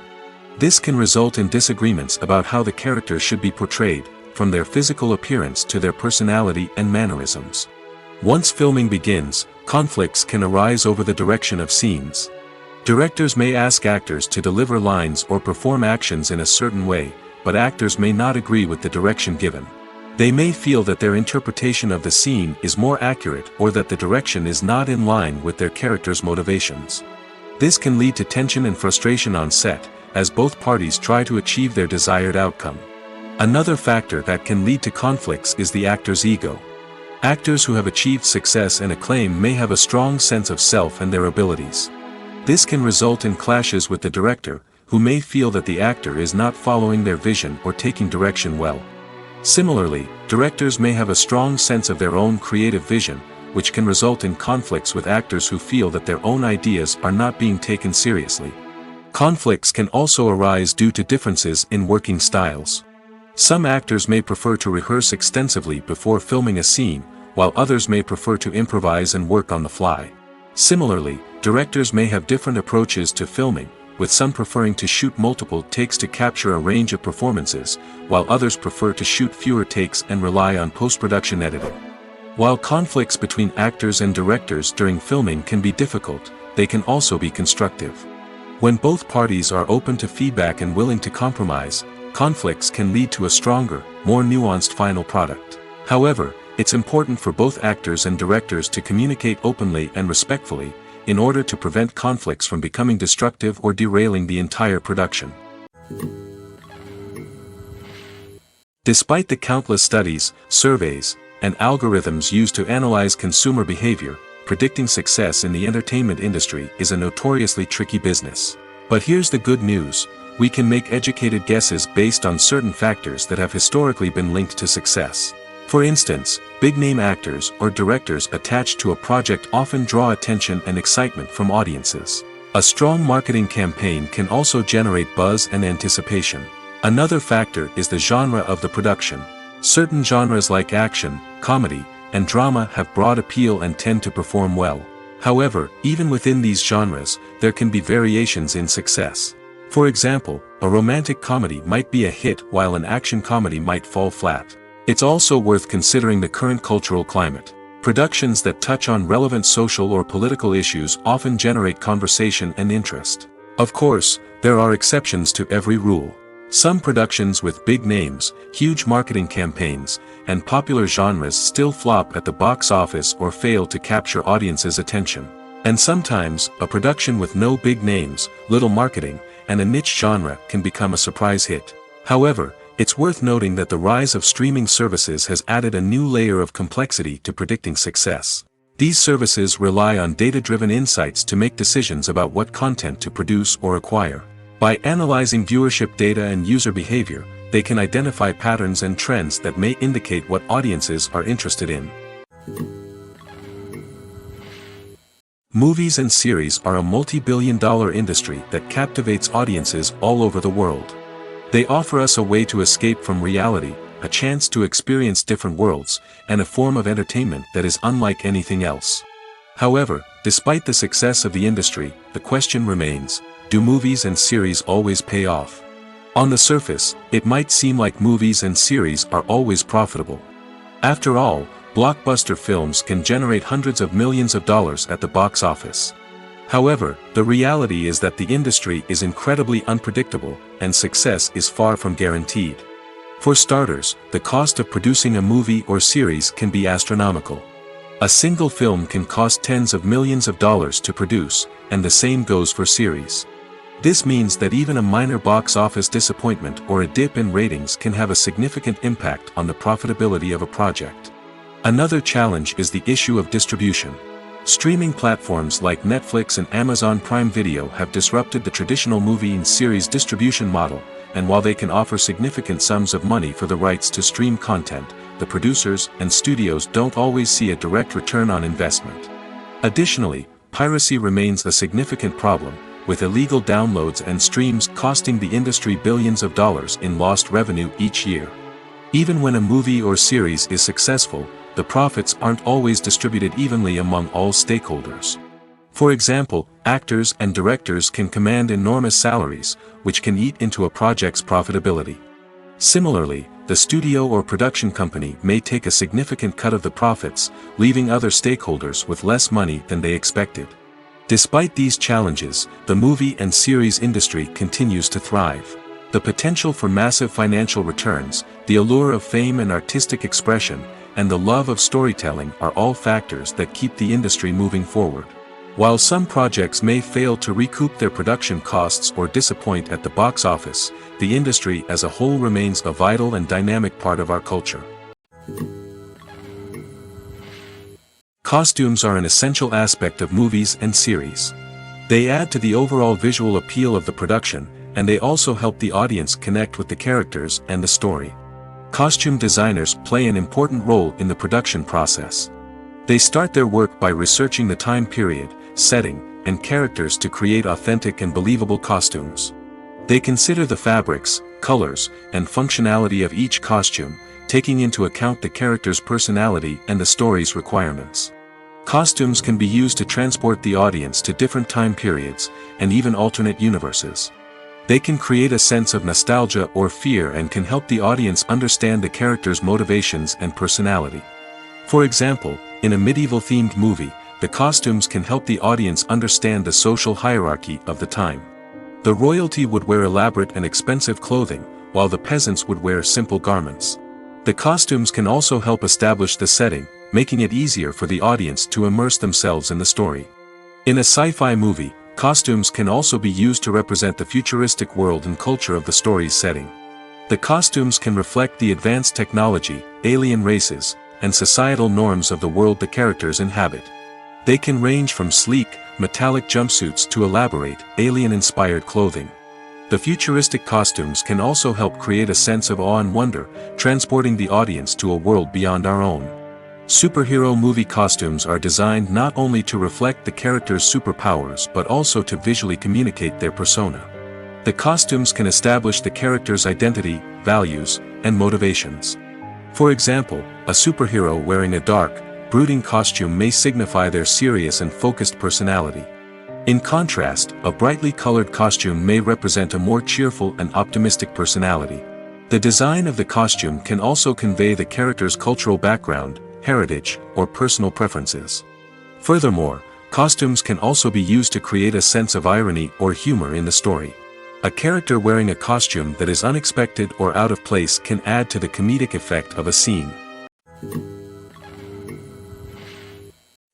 This can result in disagreements about how the characters should be portrayed, from their physical appearance to their personality and mannerisms. Once filming begins, conflicts can arise over the direction of scenes. Directors may ask actors to deliver lines or perform actions in a certain way, but actors may not agree with the direction given. They may feel that their interpretation of the scene is more accurate or that the direction is not in line with their character's motivations. This can lead to tension and frustration on set, as both parties try to achieve their desired outcome. Another factor that can lead to conflicts is the actor's ego. Actors who have achieved success and acclaim may have a strong sense of self and their abilities. This can result in clashes with the director, who may feel that the actor is not following their vision or taking direction well. Similarly, directors may have a strong sense of their own creative vision, which can result in conflicts with actors who feel that their own ideas are not being taken seriously. Conflicts can also arise due to differences in working styles. Some actors may prefer to rehearse extensively before filming a scene, while others may prefer to improvise and work on the fly. Similarly, directors may have different approaches to filming, with some preferring to shoot multiple takes to capture a range of performances, while others prefer to shoot fewer takes and rely on post-production editing. While conflicts between actors and directors during filming can be difficult, they can also be constructive. When both parties are open to feedback and willing to compromise, conflicts can lead to a stronger, more nuanced final product. However, it's important for both actors and directors to communicate openly and respectfully, in order to prevent conflicts from becoming destructive or derailing the entire production. Despite the countless studies, surveys, and algorithms used to analyze consumer behavior, predicting success in the entertainment industry is a notoriously tricky business. But here's the good news: we can make educated guesses based on certain factors that have historically been linked to success. For instance, big-name actors or directors attached to a project often draw attention and excitement from audiences. A strong marketing campaign can also generate buzz and anticipation. Another factor is the genre of the production. Certain genres like action, comedy, and drama have broad appeal and tend to perform well. However, even within these genres, there can be variations in success. For example, a romantic comedy might be a hit while an action comedy might fall flat. It's also worth considering the current cultural climate. Productions that touch on relevant social or political issues often generate conversation and interest. Of course, there are exceptions to every rule. Some productions with big names, huge marketing campaigns, and popular genres still flop at the box office or fail to capture audiences' attention. And sometimes, a production with no big names, little marketing, and a niche genre can become a surprise hit. However, it's worth noting that the rise of streaming services has added a new layer of complexity to predicting success. These services rely on data-driven insights to make decisions about what content to produce or acquire. By analyzing viewership data and user behavior, they can identify patterns and trends that may indicate what audiences are interested in. Movies and series are a multi-billion-dollar industry that captivates audiences all over the world. They offer us a way to escape from reality, a chance to experience different worlds, and a form of entertainment that is unlike anything else. However, despite the success of the industry, the question remains: do movies and series always pay off? On the surface, it might seem like movies and series are always profitable. After all, blockbuster films can generate hundreds of millions of dollars at the box office. However, the reality is that the industry is incredibly unpredictable, and success is far from guaranteed. For starters, the cost of producing a movie or series can be astronomical. A single film can cost tens of millions of dollars to produce, and the same goes for series. This means that even a minor box office disappointment or a dip in ratings can have a significant impact on the profitability of a project. Another challenge is the issue of distribution. Streaming platforms like Netflix and Amazon Prime Video have disrupted the traditional movie and series distribution model, and while they can offer significant sums of money for the rights to stream content, the producers and studios don't always see a direct return on investment. Additionally, piracy remains a significant problem, with illegal downloads and streams costing the industry billions of dollars in lost revenue each year. Even when a movie or series is successful, the profits aren't always distributed evenly among all stakeholders. For example, actors and directors can command enormous salaries, which can eat into a project's profitability. Similarly, the studio or production company may take a significant cut of the profits, leaving other stakeholders with less money than they expected. Despite these challenges, the movie and series industry continues to thrive. The potential for massive financial returns, the allure of fame and artistic expression, and the love of storytelling are all factors that keep the industry moving forward. While some projects may fail to recoup their production costs or disappoint at the box office, the industry as a whole remains a vital and dynamic part of our culture. Costumes are an essential aspect of movies and series. They add to the overall visual appeal of the production, and they also help the audience connect with the characters and the story. Costume designers play an important role in the production process. They start their work by researching the time period, setting, and characters to create authentic and believable costumes. They consider the fabrics, colors, and functionality of each costume, taking into account the character's personality and the story's requirements. Costumes can be used to transport the audience to different time periods, and even alternate universes. They can create a sense of nostalgia or fear and can help the audience understand the character's motivations and personality. For example, in a medieval-themed movie, the costumes can help the audience understand the social hierarchy of the time. The royalty would wear elaborate and expensive clothing, while the peasants would wear simple garments. The costumes can also help establish the setting, making it easier for the audience to immerse themselves in the story. In a sci-fi movie, costumes can also be used to represent the futuristic world and culture of the story's setting. The costumes can reflect the advanced technology, alien races, and societal norms of the world the characters inhabit. They can range from sleek, metallic jumpsuits to elaborate, alien-inspired clothing. The futuristic costumes can also help create a sense of awe and wonder, transporting the audience to a world beyond our own. Superhero movie costumes are designed not only to reflect the character's superpowers but also to visually communicate their persona. The costumes can establish the character's identity, values, and motivations. For example, a superhero wearing a dark, brooding costume may signify their serious and focused personality. In contrast, a brightly colored costume may represent a more cheerful and optimistic personality. The design of the costume can also convey the character's cultural background, heritage, or personal preferences. Furthermore, costumes can also be used to create a sense of irony or humor in the story. A character wearing a costume that is unexpected or out of place can add to the comedic effect of a scene.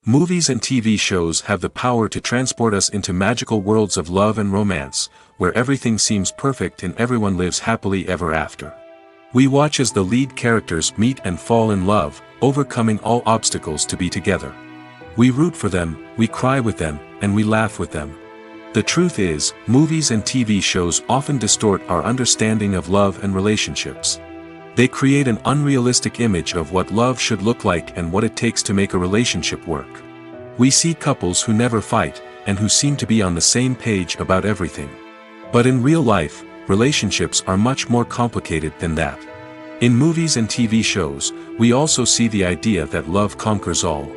Movies and TV shows have the power to transport us into magical worlds of love and romance, where everything seems perfect and everyone lives happily ever after. We watch as the lead characters meet and fall in love, overcoming all obstacles to be together. We root for them, we cry with them, and we laugh with them. The truth is, movies and TV shows often distort our understanding of love and relationships. They create an unrealistic image of what love should look like and what it takes to make a relationship work. We see couples who never fight, and who seem to be on the same page about everything. But in real life, relationships are much more complicated than that. In movies and TV shows, we also see the idea that love conquers all.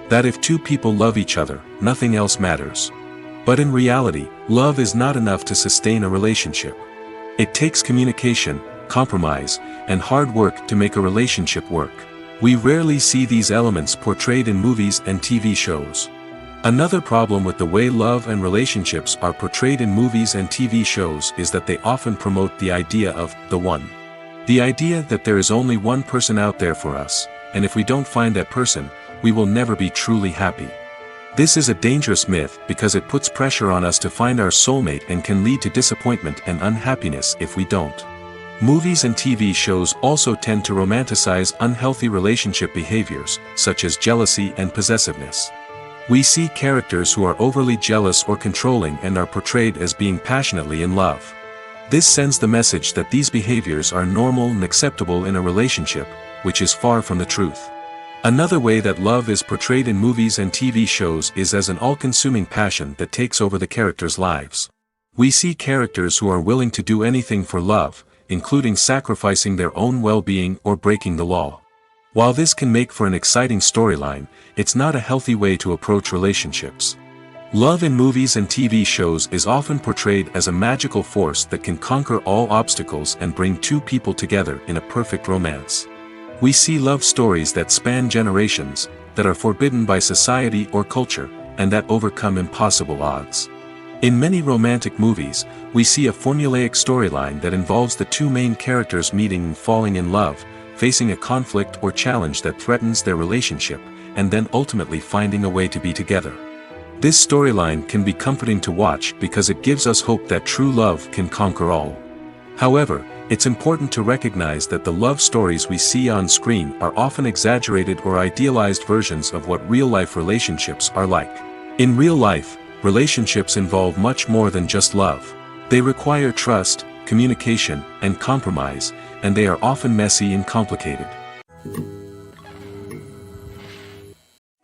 That if two people love each other, nothing else matters. But in reality, love is not enough to sustain a relationship. It takes communication, compromise, and hard work to make a relationship work. We rarely see these elements portrayed in movies and TV shows. Another problem with the way love and relationships are portrayed in movies and TV shows is that they often promote the idea of the one. The idea that there is only one person out there for us, and if we don't find that person, we will never be truly happy. This is a dangerous myth because it puts pressure on us to find our soulmate and can lead to disappointment and unhappiness if we don't. Movies and TV shows also tend to romanticize unhealthy relationship behaviors, such as jealousy and possessiveness. We see characters who are overly jealous or controlling and are portrayed as being passionately in love. This sends the message that these behaviors are normal and acceptable in a relationship, which is far from the truth. Another way that love is portrayed in movies and TV shows is as an all-consuming passion that takes over the characters' lives. We see characters who are willing to do anything for love, including sacrificing their own well-being or breaking the law. While this can make for an exciting storyline, it's not a healthy way to approach relationships. Love in movies and TV shows is often portrayed as a magical force that can conquer all obstacles and bring two people together in a perfect romance. We see love stories that span generations, that are forbidden by society or culture, and that overcome impossible odds. In many romantic movies, we see a formulaic storyline that involves the two main characters meeting and falling in love, facing a conflict or challenge that threatens their relationship, and then ultimately finding a way to be together. This storyline can be comforting to watch because it gives us hope that true love can conquer all. However, it's important to recognize that the love stories we see on screen are often exaggerated or idealized versions of what real-life relationships are like. In real life, relationships involve much more than just love. They require trust, communication, and compromise, and they are often messy and complicated.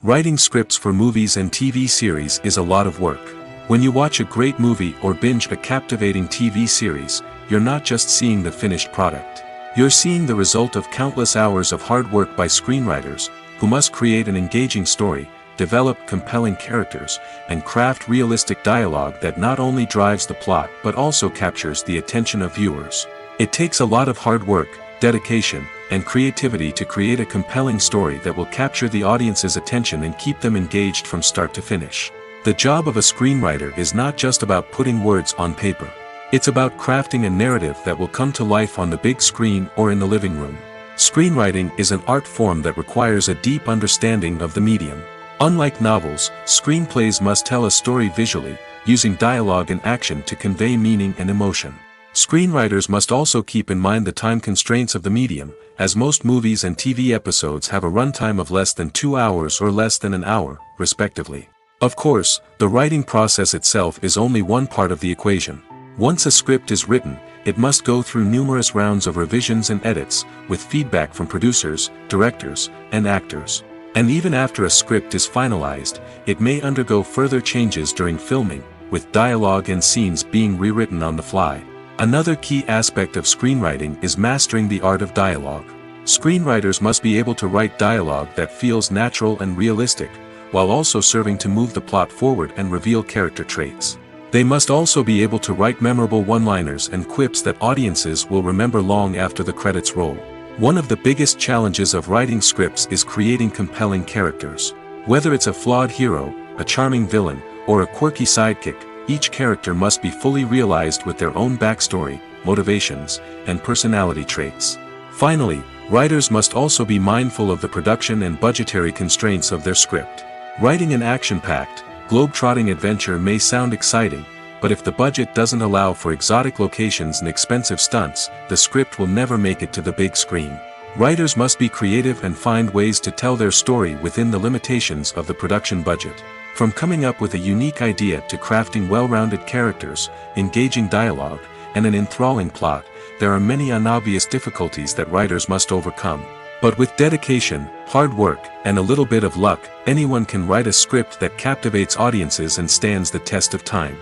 Writing scripts for movies and TV series is a lot of work. When you watch a great movie or binge a captivating TV series, you're not just seeing the finished product. You're seeing the result of countless hours of hard work by screenwriters, who must create an engaging story, develop compelling characters, and craft realistic dialogue that not only drives the plot but also captures the attention of viewers. It takes a lot of hard work, dedication, and creativity to create a compelling story that will capture the audience's attention and keep them engaged from start to finish. The job of a screenwriter is not just about putting words on paper. It's about crafting a narrative that will come to life on the big screen or in the living room. Screenwriting is an art form that requires a deep understanding of the medium. Unlike novels, screenplays must tell a story visually, using dialogue and action to convey meaning and emotion. Screenwriters must also keep in mind the time constraints of the medium, as most movies and TV episodes have a runtime of less than 2 hours or less than an hour, respectively. Of course, the writing process itself is only one part of the equation. Once a script is written, it must go through numerous rounds of revisions and edits, with feedback from producers, directors, and actors. And even after a script is finalized, it may undergo further changes during filming, with dialogue and scenes being rewritten on the fly. Another key aspect of screenwriting is mastering the art of dialogue. Screenwriters must be able to write dialogue that feels natural and realistic, while also serving to move the plot forward and reveal character traits. They must also be able to write memorable one-liners and quips that audiences will remember long after the credits roll. One of the biggest challenges of writing scripts is creating compelling characters. Whether it's a flawed hero, a charming villain, or a quirky sidekick, each character must be fully realized with their own backstory, motivations, and personality traits. Finally, writers must also be mindful of the production and budgetary constraints of their script. Writing an action-packed, globe-trotting adventure may sound exciting, but if the budget doesn't allow for exotic locations and expensive stunts, the script will never make it to the big screen. Writers must be creative and find ways to tell their story within the limitations of the production budget. From coming up with a unique idea to crafting well-rounded characters, engaging dialogue, and an enthralling plot, there are many unobvious difficulties that writers must overcome. But with dedication, hard work, and a little bit of luck, anyone can write a script that captivates audiences and stands the test of time.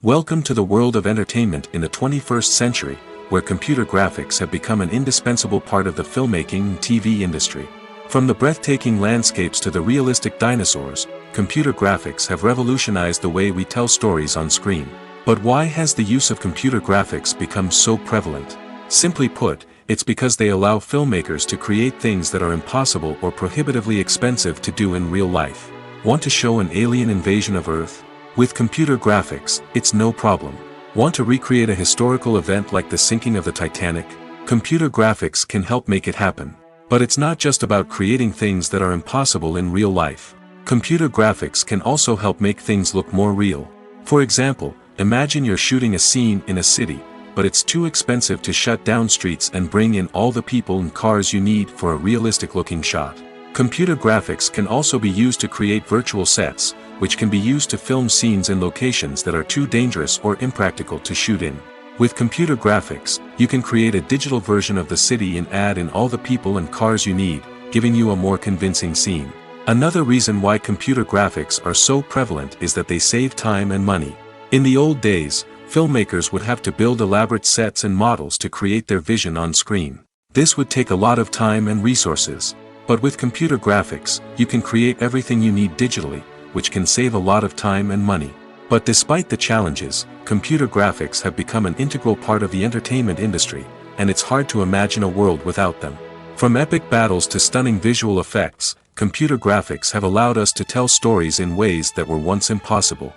Welcome to the world of entertainment in the 21st century, where computer graphics have become an indispensable part of the filmmaking and TV industry. From the breathtaking landscapes to the realistic dinosaurs, computer graphics have revolutionized the way we tell stories on screen. But why has the use of computer graphics become so prevalent? Simply put, it's because they allow filmmakers to create things that are impossible or prohibitively expensive to do in real life. Want to show an alien invasion of Earth? With computer graphics, it's no problem. Want to recreate a historical event like the sinking of the Titanic? Computer graphics can help make it happen. But it's not just about creating things that are impossible in real life. Computer graphics can also help make things look more real. For example, imagine you're shooting a scene in a city, but it's too expensive to shut down streets and bring in all the people and cars you need for a realistic-looking shot. Computer graphics can also be used to create virtual sets, which can be used to film scenes in locations that are too dangerous or impractical to shoot in. With computer graphics, you can create a digital version of the city and add in all the people and cars you need, giving you a more convincing scene. Another reason why computer graphics are so prevalent is that they save time and money. In the old days, filmmakers would have to build elaborate sets and models to create their vision on screen. This would take a lot of time and resources. But with computer graphics, you can create everything you need digitally, which can save a lot of time and money. But despite the challenges, computer graphics have become an integral part of the entertainment industry, and it's hard to imagine a world without them. From epic battles to stunning visual effects, computer graphics have allowed us to tell stories in ways that were once impossible.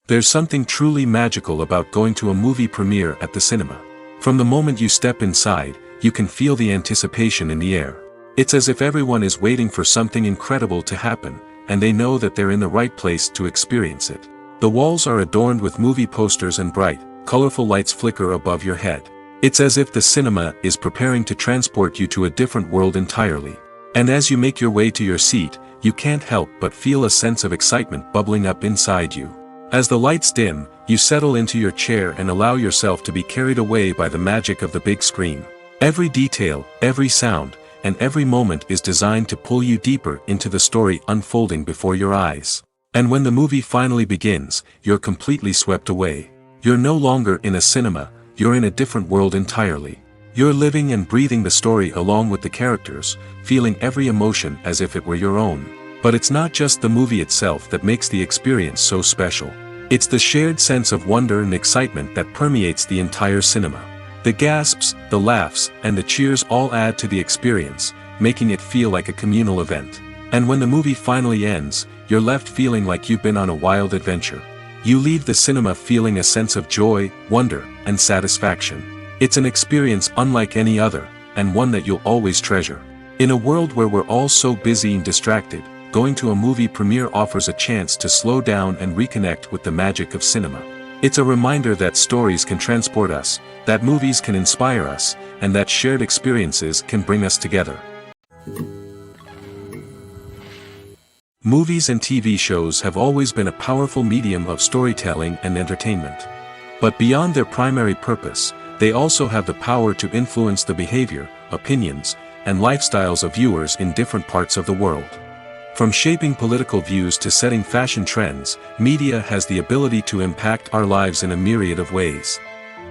There's something truly magical about going to a movie premiere at the cinema. From the moment you step inside, you can feel the anticipation in the air. It's as if everyone is waiting for something incredible to happen, and they know that they're in the right place to experience it. The walls are adorned with movie posters and bright, colorful lights flicker above your head. It's as if the cinema is preparing to transport you to a different world entirely. And as you make your way to your seat, you can't help but feel a sense of excitement bubbling up inside you. As the lights dim, you settle into your chair and allow yourself to be carried away by the magic of the big screen. Every detail, every sound, and every moment is designed to pull you deeper into the story unfolding before your eyes. And when the movie finally begins, you're completely swept away. You're no longer in a cinema, you're in a different world entirely. You're living and breathing the story along with the characters, feeling every emotion as if it were your own. But it's not just the movie itself that makes the experience so special. It's the shared sense of wonder and excitement that permeates the entire cinema. The gasps, the laughs, and the cheers all add to the experience, making it feel like a communal event. And when the movie finally ends, you're left feeling like you've been on a wild adventure. You leave the cinema feeling a sense of joy, wonder, and satisfaction. It's an experience unlike any other, and one that you'll always treasure. In a world where we're all so busy and distracted, going to a movie premiere offers a chance to slow down and reconnect with the magic of cinema. It's a reminder that stories can transport us, that movies can inspire us, and that shared experiences can bring us together. Movies and TV shows have always been a powerful medium of storytelling and entertainment. But beyond their primary purpose, they also have the power to influence the behavior, opinions, and lifestyles of viewers in different parts of the world. From shaping political views to setting fashion trends, media has the ability to impact our lives in a myriad of ways.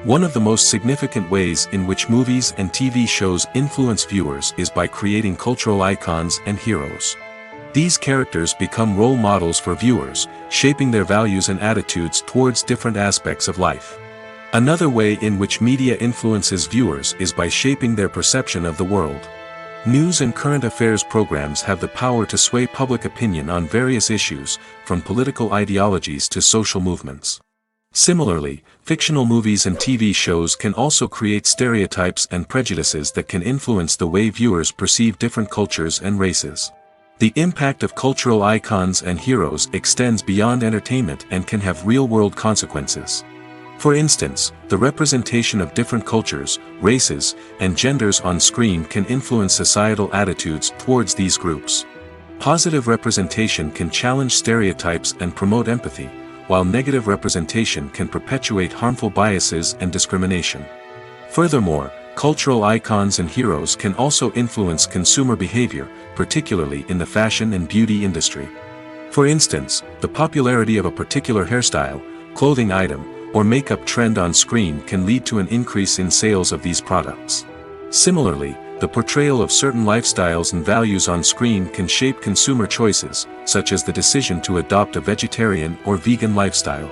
One of the most significant ways in which movies and TV shows influence viewers is by creating cultural icons and heroes. These characters become role models for viewers, shaping their values and attitudes towards different aspects of life. Another way in which media influences viewers is by shaping their perception of the world. News and current affairs programs have the power to sway public opinion on various issues, from political ideologies to social movements. Similarly, fictional movies and TV shows can also create stereotypes and prejudices that can influence the way viewers perceive different cultures and races. The impact of cultural icons and heroes extends beyond entertainment and can have real-world consequences. For instance, the representation of different cultures, races, and genders on screen can influence societal attitudes towards these groups. Positive representation can challenge stereotypes and promote empathy, while negative representation can perpetuate harmful biases and discrimination. Furthermore, cultural icons and heroes can also influence consumer behavior, particularly in the fashion and beauty industry. For instance, the popularity of a particular hairstyle, clothing item, or makeup trend on screen can lead to an increase in sales of these products. Similarly, the portrayal of certain lifestyles and values on screen can shape consumer choices, such as the decision to adopt a vegetarian or vegan lifestyle.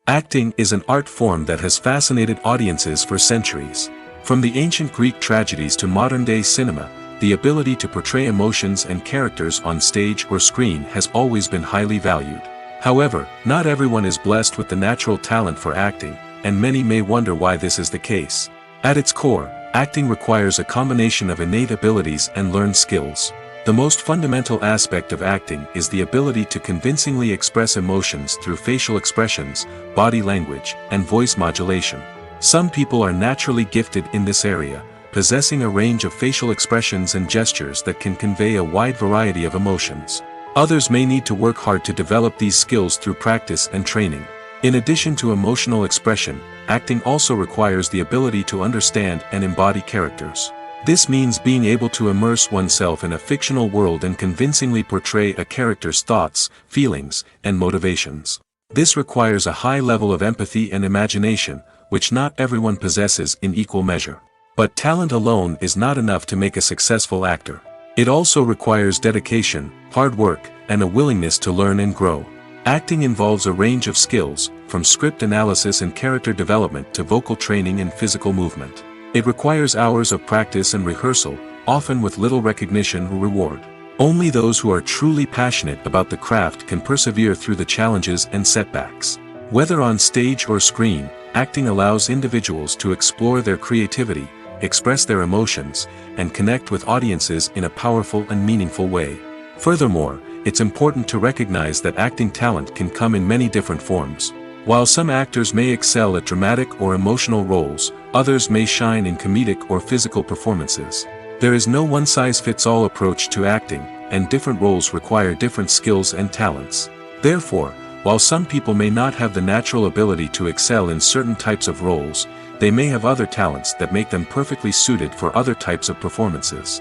Acting is an art form that has fascinated audiences for centuries. From the ancient Greek tragedies to modern-day cinema, the ability to portray emotions and characters on stage or screen has always been highly valued. However, not everyone is blessed with the natural talent for acting, and many may wonder why this is the case. At its core, acting requires a combination of innate abilities and learned skills. The most fundamental aspect of acting is the ability to convincingly express emotions through facial expressions, body language, and voice modulation. Some people are naturally gifted in this area, possessing a range of facial expressions and gestures that can convey a wide variety of emotions. Others may need to work hard to develop these skills through practice and training. In addition to emotional expression, acting also requires the ability to understand and embody characters. This means being able to immerse oneself in a fictional world and convincingly portray a character's thoughts, feelings, and motivations. This requires a high level of empathy and imagination, which not everyone possesses in equal measure. But talent alone is not enough to make a successful actor. It also requires dedication, hard work, and a willingness to learn and grow. Acting involves a range of skills, from script analysis and character development to vocal training and physical movement. It requires hours of practice and rehearsal, often with little recognition or reward. Only those who are truly passionate about the craft can persevere through the challenges and setbacks. Whether on stage or screen, acting allows individuals to explore their creativity, express their emotions, and connect with audiences in a powerful and meaningful way. Furthermore, it's important to recognize that acting talent can come in many different forms. While some actors may excel at dramatic or emotional roles, others may shine in comedic or physical performances. There is no one-size-fits-all approach to acting, and different roles require different skills and talents. Therefore, While some people may not have the natural ability to excel in certain types of roles, they may have other talents that make them perfectly suited for other types of performances.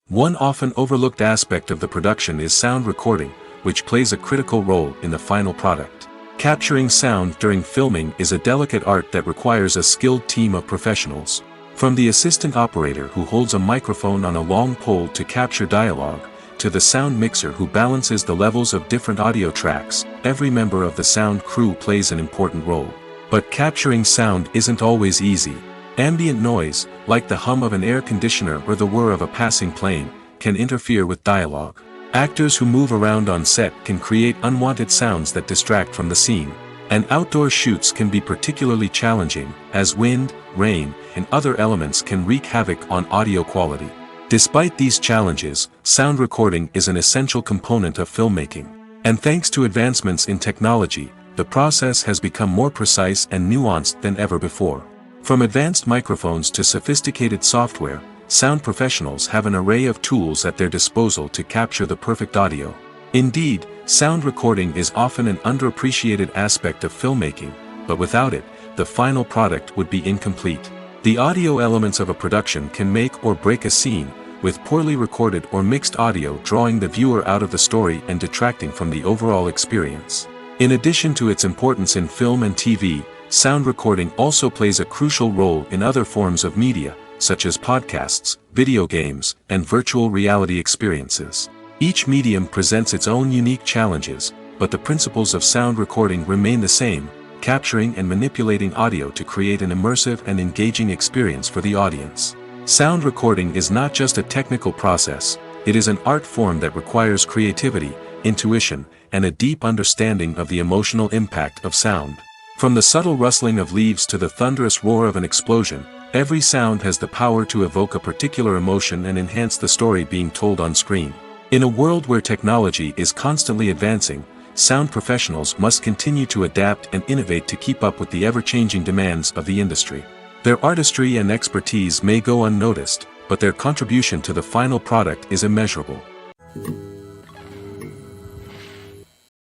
One often overlooked aspect of the production is sound recording, which plays a critical role in the final product. Capturing sound during filming is a delicate art that requires a skilled team of professionals. From the assistant operator who holds a microphone on a long pole to capture dialogue, to the sound mixer who balances the levels of different audio tracks, every member of the sound crew plays an important role. But capturing sound isn't always easy. Ambient noise, like the hum of an air conditioner or the whir of a passing plane, can interfere with dialogue. Actors who move around on set can create unwanted sounds that distract from the scene. And outdoor shoots can be particularly challenging, as wind, rain, and other elements can wreak havoc on audio quality. Despite these challenges, sound recording is an essential component of filmmaking. And thanks to advancements in technology, the process has become more precise and nuanced than ever before. From advanced microphones to sophisticated software, sound professionals have an array of tools at their disposal to capture the perfect audio. Indeed, sound recording is often an underappreciated aspect of filmmaking, but without it, the final product would be incomplete. The audio elements of a production can make or break a scene, with poorly recorded or mixed audio drawing the viewer out of the story and detracting from the overall experience. In addition to its importance in film and TV, sound recording also plays a crucial role in other forms of media, such as podcasts, video games, and virtual reality experiences. Each medium presents its own unique challenges, but the principles of sound recording remain the same, capturing and manipulating audio to create an immersive and engaging experience for the audience. Sound recording is not just a technical process, it is an art form that requires creativity, intuition, and a deep understanding of the emotional impact of sound. From the subtle rustling of leaves to the thunderous roar of an explosion, every sound has the power to evoke a particular emotion and enhance the story being told on screen. In a world where technology is constantly advancing, sound professionals must continue to adapt and innovate to keep up with the ever-changing demands of the industry. Their artistry and expertise may go unnoticed, but their contribution to the final product is immeasurable.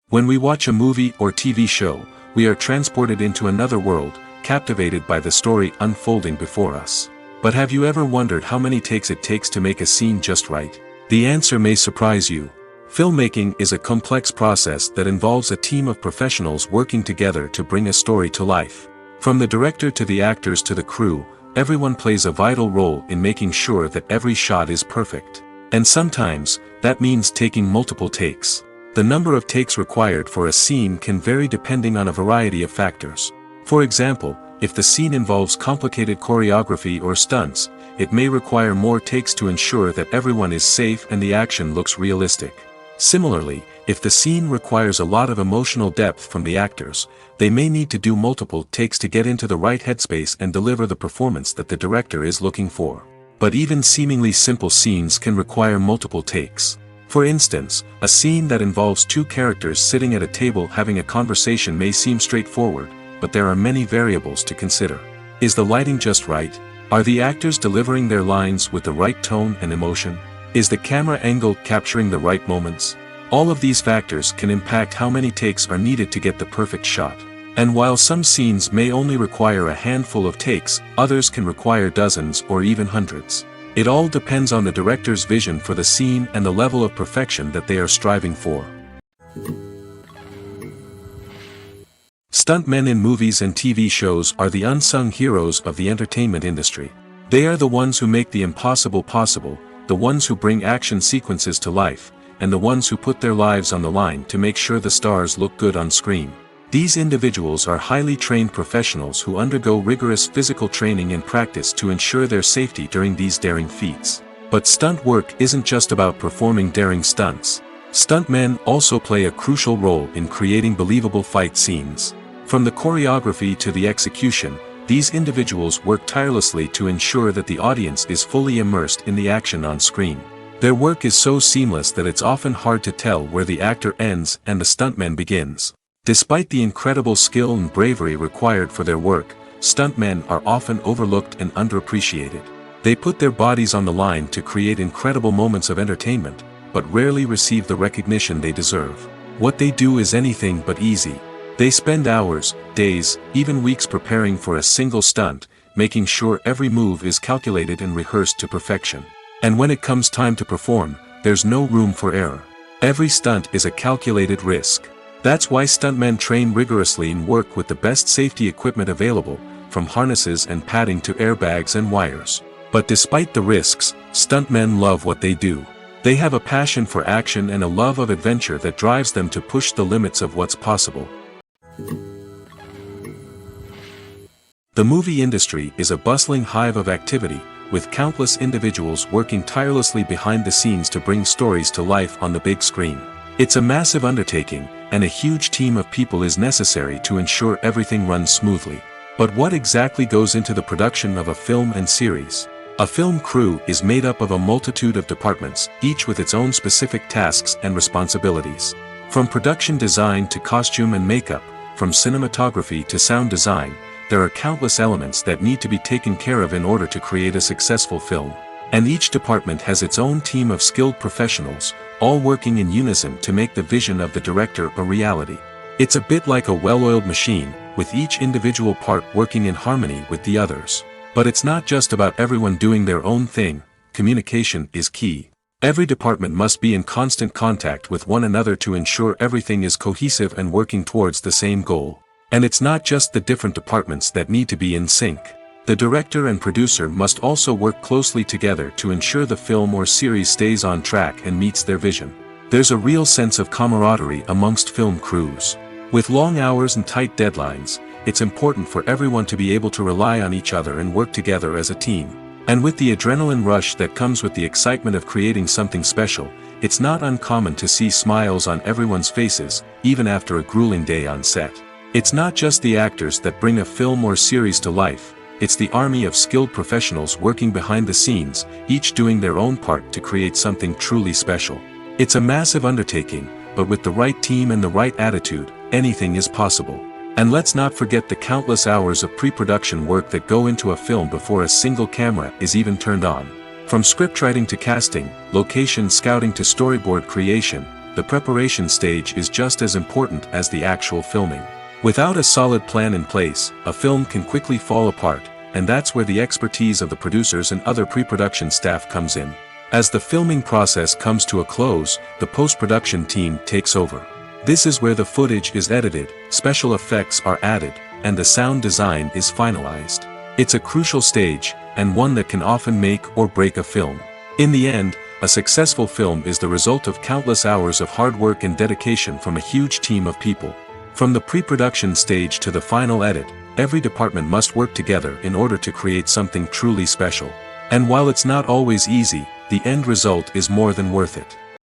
When we watch a movie or TV show, we are transported into another world, captivated by the story unfolding before us. But have you ever wondered how many takes it takes to make a scene just right? The answer may surprise you. Filmmaking is a complex process that involves a team of professionals working together to bring a story to life. From the director to the actors to the crew, everyone plays a vital role in making sure that every shot is perfect. And sometimes, that means taking multiple takes. The number of takes required for a scene can vary depending on a variety of factors. For example, if the scene involves complicated choreography or stunts, it may require more takes to ensure that everyone is safe and the action looks realistic. Similarly, if the scene requires a lot of emotional depth from the actors, they may need to do multiple takes to get into the right headspace and deliver the performance that the director is looking for. But even seemingly simple scenes can require multiple takes. For instance, a scene that involves two characters sitting at a table having a conversation may seem straightforward, but there are many variables to consider. Is the lighting just right? Are the actors delivering their lines with the right tone and emotion? Is the camera angle capturing the right moments? All of these factors can impact how many takes are needed to get the perfect shot. And while some scenes may only require a handful of takes, others can require dozens or even hundreds. It all depends on the director's vision for the scene and the level of perfection that they are striving for. Stuntmen in movies and TV shows are the unsung heroes of the entertainment industry. They are the ones who make the impossible possible, the ones who bring action sequences to life, and the ones who put their lives on the line to make sure the stars look good on screen. These individuals are highly trained professionals who undergo rigorous physical training and practice to ensure their safety during these daring feats. But stunt work isn't just about performing daring stunts. Stuntmen also play a crucial role in creating believable fight scenes. From the choreography to the execution, these individuals work tirelessly to ensure that the audience is fully immersed in the action on screen. Their work is so seamless that it's often hard to tell where the actor ends and the stuntman begins. Despite the incredible skill and bravery required for their work, stuntmen are often overlooked and underappreciated. They put their bodies on the line to create incredible moments of entertainment, but rarely receive the recognition they deserve. What they do is anything but easy. They spend hours, days, even weeks preparing for a single stunt, making sure every move is calculated and rehearsed to perfection. And when it comes time to perform, there's no room for error. Every stunt is a calculated risk. That's why stuntmen train rigorously and work with the best safety equipment available, from harnesses and padding to airbags and wires. But despite the risks, stuntmen love what they do. They have a passion for action and a love of adventure that drives them to push the limits of what's possible. The movie industry is a bustling hive of activity, with countless individuals working tirelessly behind the scenes to bring stories to life on the big screen. It's a massive undertaking, and a huge team of people is necessary to ensure everything runs smoothly. But what exactly goes into the production of a film and series? A film crew is made up of a multitude of departments, each with its own specific tasks and responsibilities. From production design to costume and makeup, from cinematography to sound design, there are countless elements that need to be taken care of in order to create a successful film. And each department has its own team of skilled professionals, all working in unison to make the vision of the director a reality. It's a bit like a well-oiled machine, with each individual part working in harmony with the others. But it's not just about everyone doing their own thing. Communication is key. Every department must be in constant contact with one another to ensure everything is cohesive and working towards the same goal. And it's not just the different departments that need to be in sync. The director and producer must also work closely together to ensure the film or series stays on track and meets their vision. There's a real sense of camaraderie amongst film crews. With long hours and tight deadlines, it's important for everyone to be able to rely on each other and work together as a team. And with the adrenaline rush that comes with the excitement of creating something special, it's not uncommon to see smiles on everyone's faces, even after a grueling day on set. It's not just the actors that bring a film or series to life, it's the army of skilled professionals working behind the scenes, each doing their own part to create something truly special. It's a massive undertaking, but with the right team and the right attitude, anything is possible. And let's not forget the countless hours of pre-production work that go into a film before a single camera is even turned on. From scriptwriting to casting, location scouting to storyboard creation, the preparation stage is just as important as the actual filming. Without a solid plan in place, a film can quickly fall apart, and that's where the expertise of the producers and other pre-production staff comes in. As the filming process comes to a close, the post-production team takes over. This is where the footage is edited, special effects are added, and the sound design is finalized. It's a crucial stage, and one that can often make or break a film. In the end, a successful film is the result of countless hours of hard work and dedication from a huge team of people. From the pre-production stage to the final edit, every department must work together in order to create something truly special. And while it's not always easy, the end result is more than worth it.